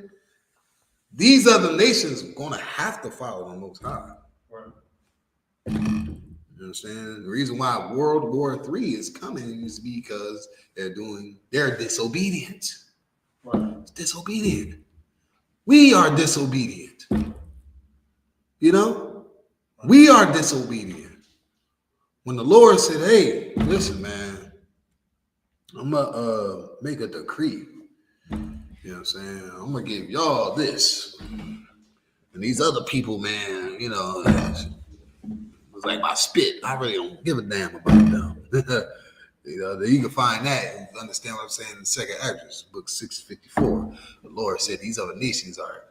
These other nations are going to have to follow the Most High. Right. You understand? The reason why World War III is coming is because they're disobedient. Right. It's disobedient. We are disobedient. We are disobedient. When the Lord said, hey, listen, man, I'm going to make a decree. You know what I'm saying? I'm going to give y'all this. And these other people, man, it's like my spit. I really don't give a damn about them. You can find that and understand what I'm saying in the second Esdras, book 654. The Lord said these other nations are,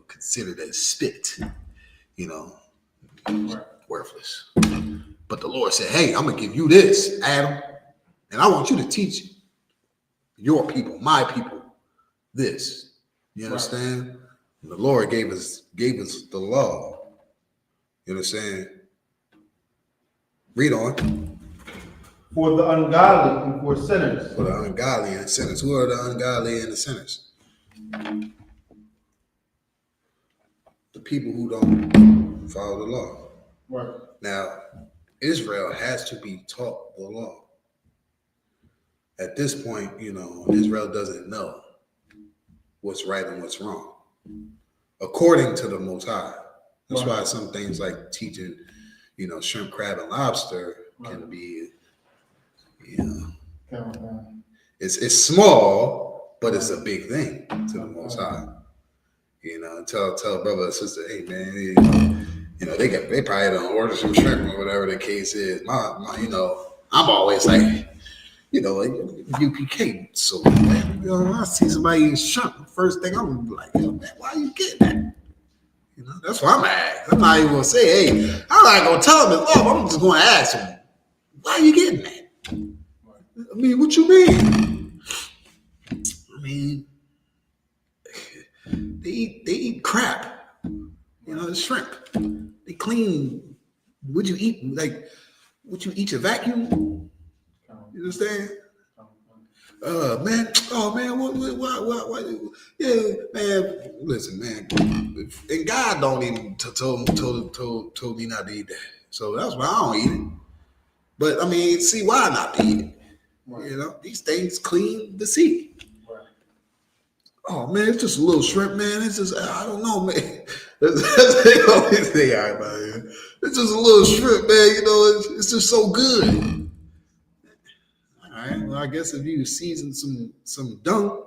considered as spit, worthless. But the Lord said, hey, I'm going to give you this, Adam, and I want you to teach your people, my people, this. You understand? Right. The Lord gave us the law. You understand? Read on. For the ungodly and for sinners. For the ungodly and sinners. Who are the ungodly and the sinners? The people who don't follow the law. Right. Now, Israel has to be taught the law. At this point, Israel doesn't know what's right and what's wrong, according to the Most High. That's why some things like teaching, shrimp, crab, and lobster can be, it's small, but it's a big thing to the Most High. Tell brother or sister, hey man, they probably don't order some shrimp or whatever the case is. I'm always like, U.P.K. So man, I see somebody eating shrimp. First thing I'm like, yo, man, why are you getting that? That's what I'm asking. I'm not even gonna say, hey, I'm not gonna tell them it's love. I'm just gonna ask them, why are you getting that? I mean, what you mean? I mean, they eat crap. Shrimp. They clean. Would you eat your vacuum? You understand? Man. Oh man. Why? Yeah, man. Listen, man. And God don't even told me not to eat that. So that's why I don't eat it. But I mean, see why not to eat it? Right. You know, these things clean the sea. Right. Oh man, it's just a little shrimp, man. It's just I don't know, man. That's the only thing I man. It's just a little shrimp, man. You know, it's just so good. All right. Well, I guess if you season some dunk,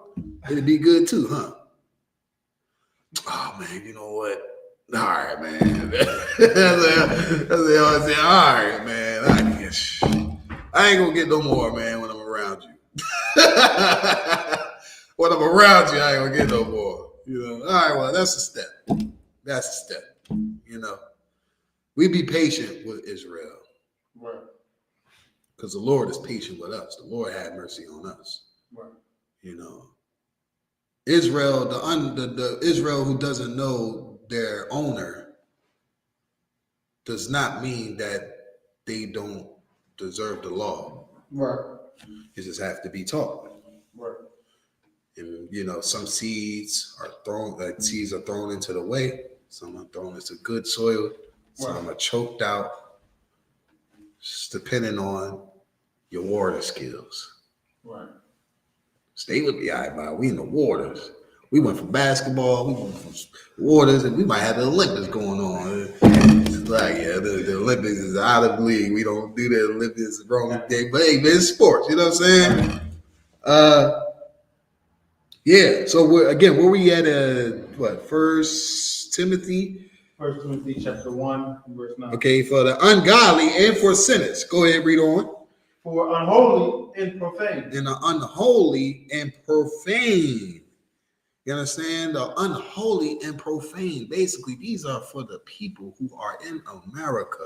it'd be good too, huh? Oh man, you know what? All right, man. That's what I say. All right, man. I ain't gonna get no more, man, when I'm around you. When I'm around you, I ain't gonna get no more. You know. All right, well, that's a step. That's a step. You know. We be patient with Israel. Right. Because the Lord is patient with us. The Lord had mercy on us. Right. You know. Israel, the Israel who doesn't know their owner does not mean that they don't deserve the law. Right. It just have to be taught. Right. And you know, some seeds are thrown into the way, some are thrown into good soil, some are choked out, just depending on your water skills. Right. Stay with me, we in the waters. We went from basketball, we went from waters, and we might have the Olympics going on. It's like, yeah, the Olympics is out of the league. We don't do the Olympics the wrong day. But hey, man, it's sports, you know what I'm saying? Yeah, so where we at First Timothy? 1 Timothy chapter 1, verse 9. Okay, for the ungodly and for sinners. Go ahead, read on. For unholy and profane. And the unholy and profane. You understand? The unholy and profane. Basically, these are for the people who are in America.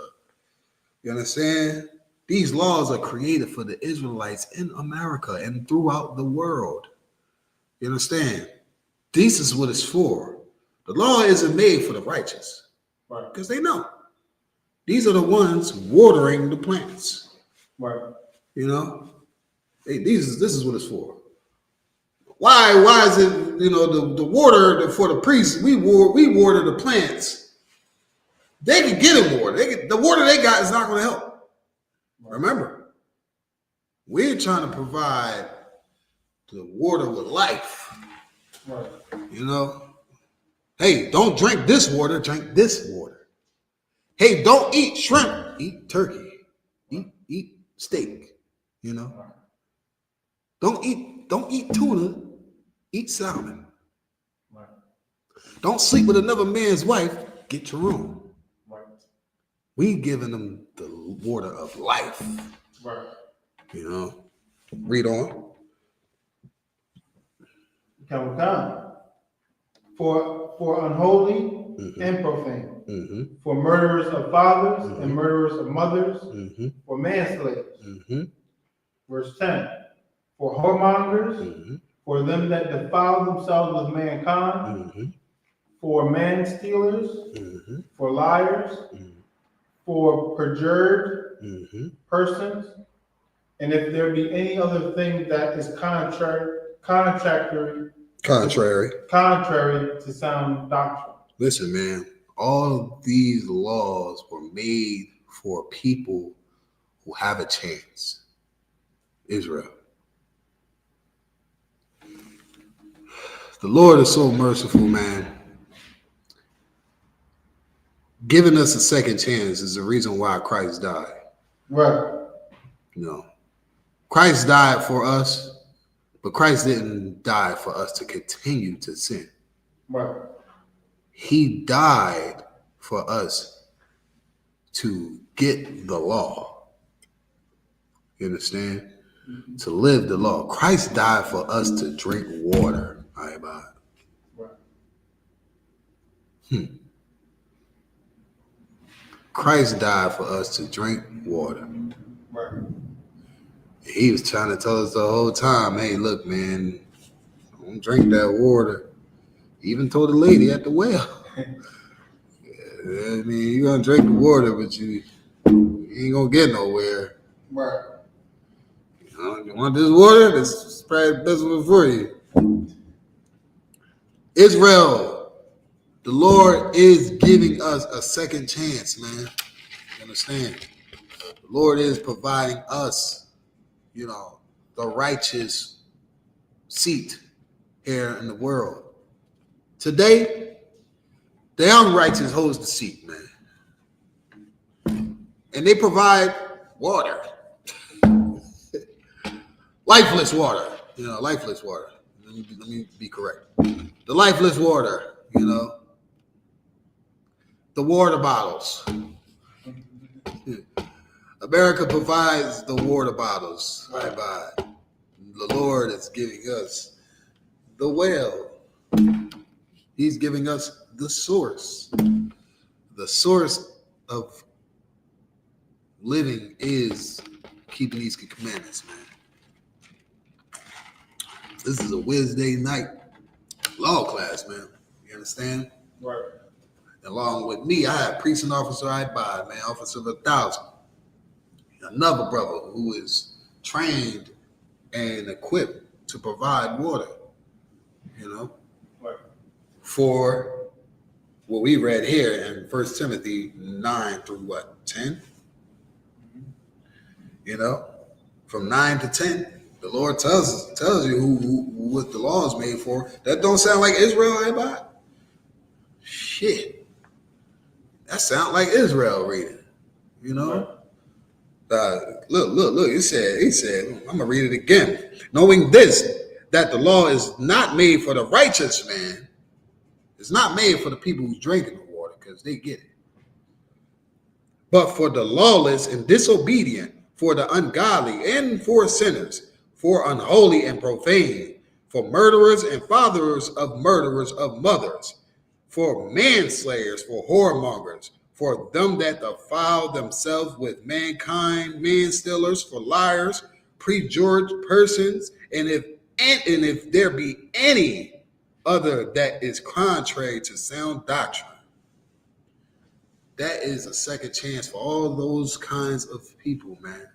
You understand? These laws are created for the Israelites in America and throughout the world. You understand? This is what it's for. The law isn't made for the righteous. Right. Because they know. These are the ones watering the plants. Right. You know? This is what it's for. Why is it, you know, the water for the priests, we water the plants. They can get them water. The water they got is not going to help. Remember, we're trying to provide the water with life. Right. You know? Hey, don't drink this water, drink this water. Hey, don't eat shrimp, eat turkey. Eat steak. You know? Don't eat tuna. Eat salmon. Right. Don't sleep with another man's wife. Get your room. Right. We giving them the water of life. Right. You know. Read on. Come. For unholy and profane. Mm-hmm. For murderers of fathers and murderers of mothers. Mm-hmm. For manslayers. Mm-hmm. Verse 10. For whoremongers. Mm-hmm. For them that defile themselves with mankind, for man stealers, for liars, for perjured persons, and if there be any other thing that is contrary to sound doctrine. Listen, man, all of these laws were made for people who have a chance. Israel. The Lord is so merciful, man. Giving us a second chance is the reason why Christ died. Right. You know, Christ died for us, but Christ didn't die for us to continue to sin. Right. He died for us to get the law. You understand? Mm-hmm. To live the law. Christ died for us to drink water. Right. Christ died for us to drink water. Right. He was trying to tell us the whole time, hey, look, man, don't drink that water. He even told the lady at the well. I mean, you're going to drink the water, but you ain't going to get nowhere. Right. You want this water? This is probably the best one for you. Israel The Lord is giving us a second chance, man. You understand? The Lord is providing us, you know, the righteous seat here in the world. Today, the unrighteous holds the seat, man. And they provide water. Lifeless water. You know, lifeless water. Let me be correct. The lifeless water, you know. The water bottles. America provides the water bottles. Right. The Lord is giving us the well. He's giving us the source. The source of living is keeping these commandments, man. This is a Wednesday night law class, man. You understand? Right. Along with me, I have priest and officer I.B.O.W, man, officer of 1,000. Another brother who is trained and equipped to provide water, you know, right, for what we read here in 1 Timothy 9 through what, 10? Mm-hmm. You know, from 9 to 10. The Lord tells you what the law is made for. That don't sound like Israel, I.B.O.W? Shit. That sounds like Israel reading, you know? Look, he said, I'm going to read it again. Knowing this, that the law is not made for the righteous man. It's not made for the people who's drinking the water, because they get it. But for the lawless and disobedient, for the ungodly and for sinners, for unholy and profane, for murderers and fathers of murderers of mothers, for manslayers, for whoremongers, for them that defile themselves with mankind, man-stealers, for liars, prejudged persons, and if there be any other that is contrary to sound doctrine. That is a second chance for all those kinds of people, man.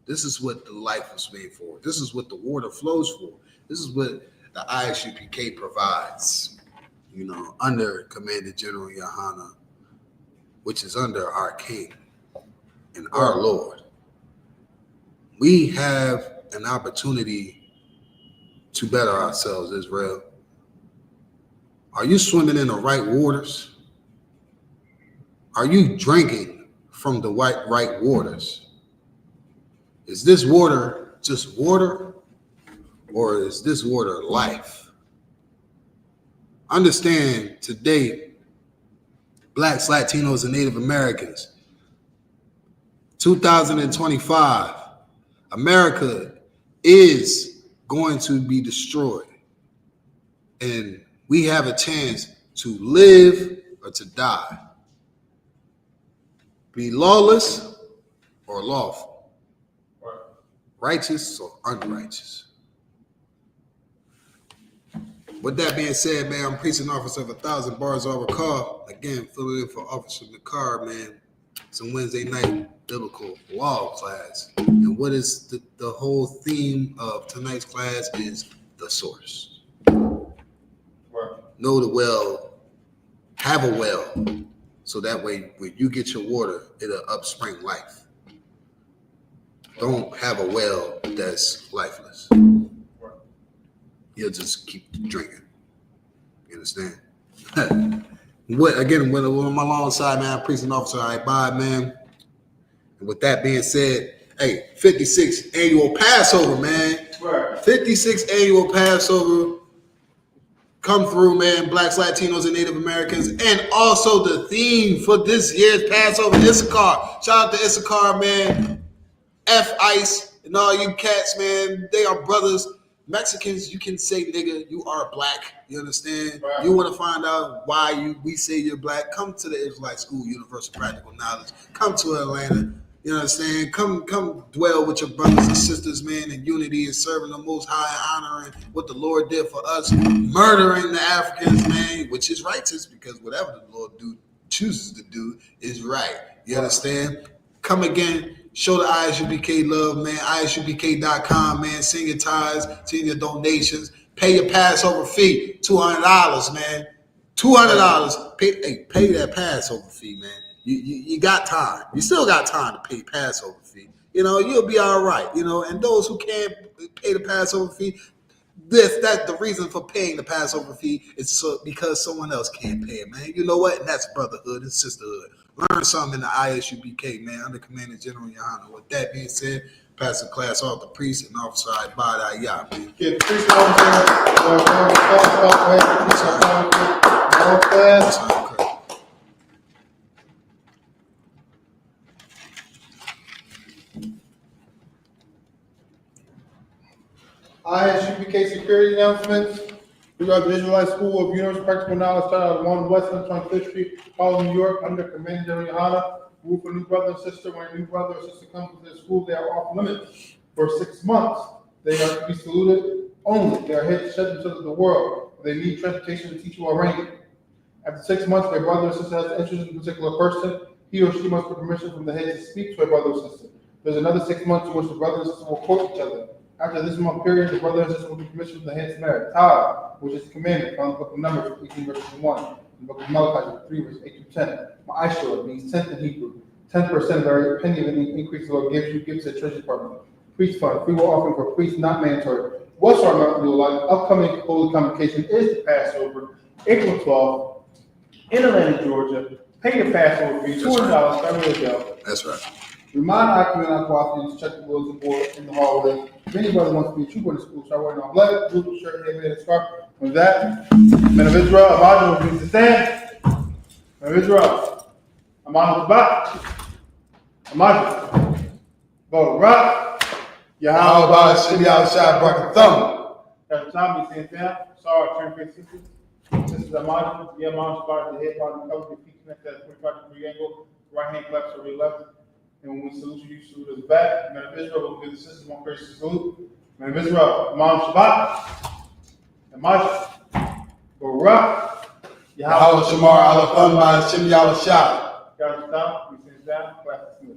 This is what the life was made for. This is what the water flows for. This is what the I.S.U.P.K. provides, you know, under Commander General YAHANNA, which is under our King and our Lord. We have an opportunity to better ourselves, Israel. Are you swimming in the right waters? Are you drinking from the right waters? Is this water just water, or is this water life? Understand today, Blacks, Latinos, and Native Americans, 2025, America is going to be destroyed. And we have a chance to live or to die. Be lawless or lawful. Righteous or unrighteous. With that being said, man, I'm preaching officer of 1,000 bars over car. Again, filling in for Officer McCarr, man. It's a Wednesday night biblical law class. And what is the whole theme of tonight's class is the source. Know the well, have a well, so that way when you get your water, it'll upspring life. Don't have a well that's lifeless. You'll just keep drinking. You understand? On my long side, man, precinct officer, I.B.O.W, man. And with that being said, hey, 56th annual Passover, man. Right. 56th annual Passover. Come through, man. Blacks, Latinos, and Native Americans. And also the theme for this year's Passover, ISRAELITES. Shout out to ISRAELITES, man. F-Ice and all you cats, man. They are brothers. Mexicans, you can say nigga, you are black. You understand? Right. You want to find out why we say you're black? Come to the Israelite School, Universal Practical Knowledge. Come to Atlanta. You understand? Come dwell with your brothers and sisters, man, in unity and serving the Most High, honoring what the Lord did for us, murdering the Africans, man, which is righteous because whatever the Lord chooses to do is right. You understand? Come again. Show the I.S.U.P.K. love, man. ISUPK.com, man. Send your tithes, send your donations. Pay your Passover fee, $200, man. $200. Pay that Passover fee, man. You got time. You still got time to pay Passover fee. You know, you'll be all right. You know, and those who can't pay the Passover fee, that's the reason for paying the Passover fee is because someone else can't pay it, man. You know what? And that's brotherhood and sisterhood. Learn something in the I.S.U.P.K, man, under Commander General YAHANNA. With that being said, pass the class off to priest and officer I.B.O.W. Get priest officer. I.S.U.P.K security announcements. We got the Israelite School of Universal Practical Knowledge, started on 1 West 125th Street, Harlem, New York, under Commander General YAHANNA. Rule for new brother and sister. When a new brother or sister comes to the school, they are off limits for 6 months. They are to be saluted only. They are here to shed themselves to the world. They need transportation to teach or arrange. After 6 months, if a brother or sister has interest in a particular person, he or she must get permission from the head to speak to a brother or sister. There's another 6 months in which the brother and sister will court each other. After this month period, the brother and sister will be permission from the head to marry. Tithe, which is the commandment, found in the book of Numbers, 18 verses 1. In the book of Malachi, 3 verses 8 to 10. YAHUSHUA means tenth in Hebrew. 10% of every penny of any increase the Lord gives you, gives to the treasury department. Priest fund, free will offering for priests, not mandatory. What's our monthly life? Upcoming holy convocation is the Passover, April 12th, in Atlanta, Georgia. Pay your Passover fee, $200, every day. That's right. Remind occupant and cooperative to check the bulletin board in the hallway. If anybody wants to be a trooper in the school, start wearing on black, blue shirt, headband, and scarf. With that, men of Israel, Elijah will begin to stand. Men of Israel, Amon was back. Amon, Bo-Rock, Yahawah, Shimmy out shot, break a thumb. Every time we stand down, sorry, turn face sisters. Sisters Amon, the Amon spot the head bottom cover, your feet connect at 45-degree angle, right hand claps over your left. And when we salute you, salute us back. Men of Israel will give the sisters one gracious salute. Men of Israel, Amon Shabbat, Amon, Bo-Rock, Yahawah Shamar, Allah Thumb, Shimmy out shot. Guys, stop, we stand down, clap the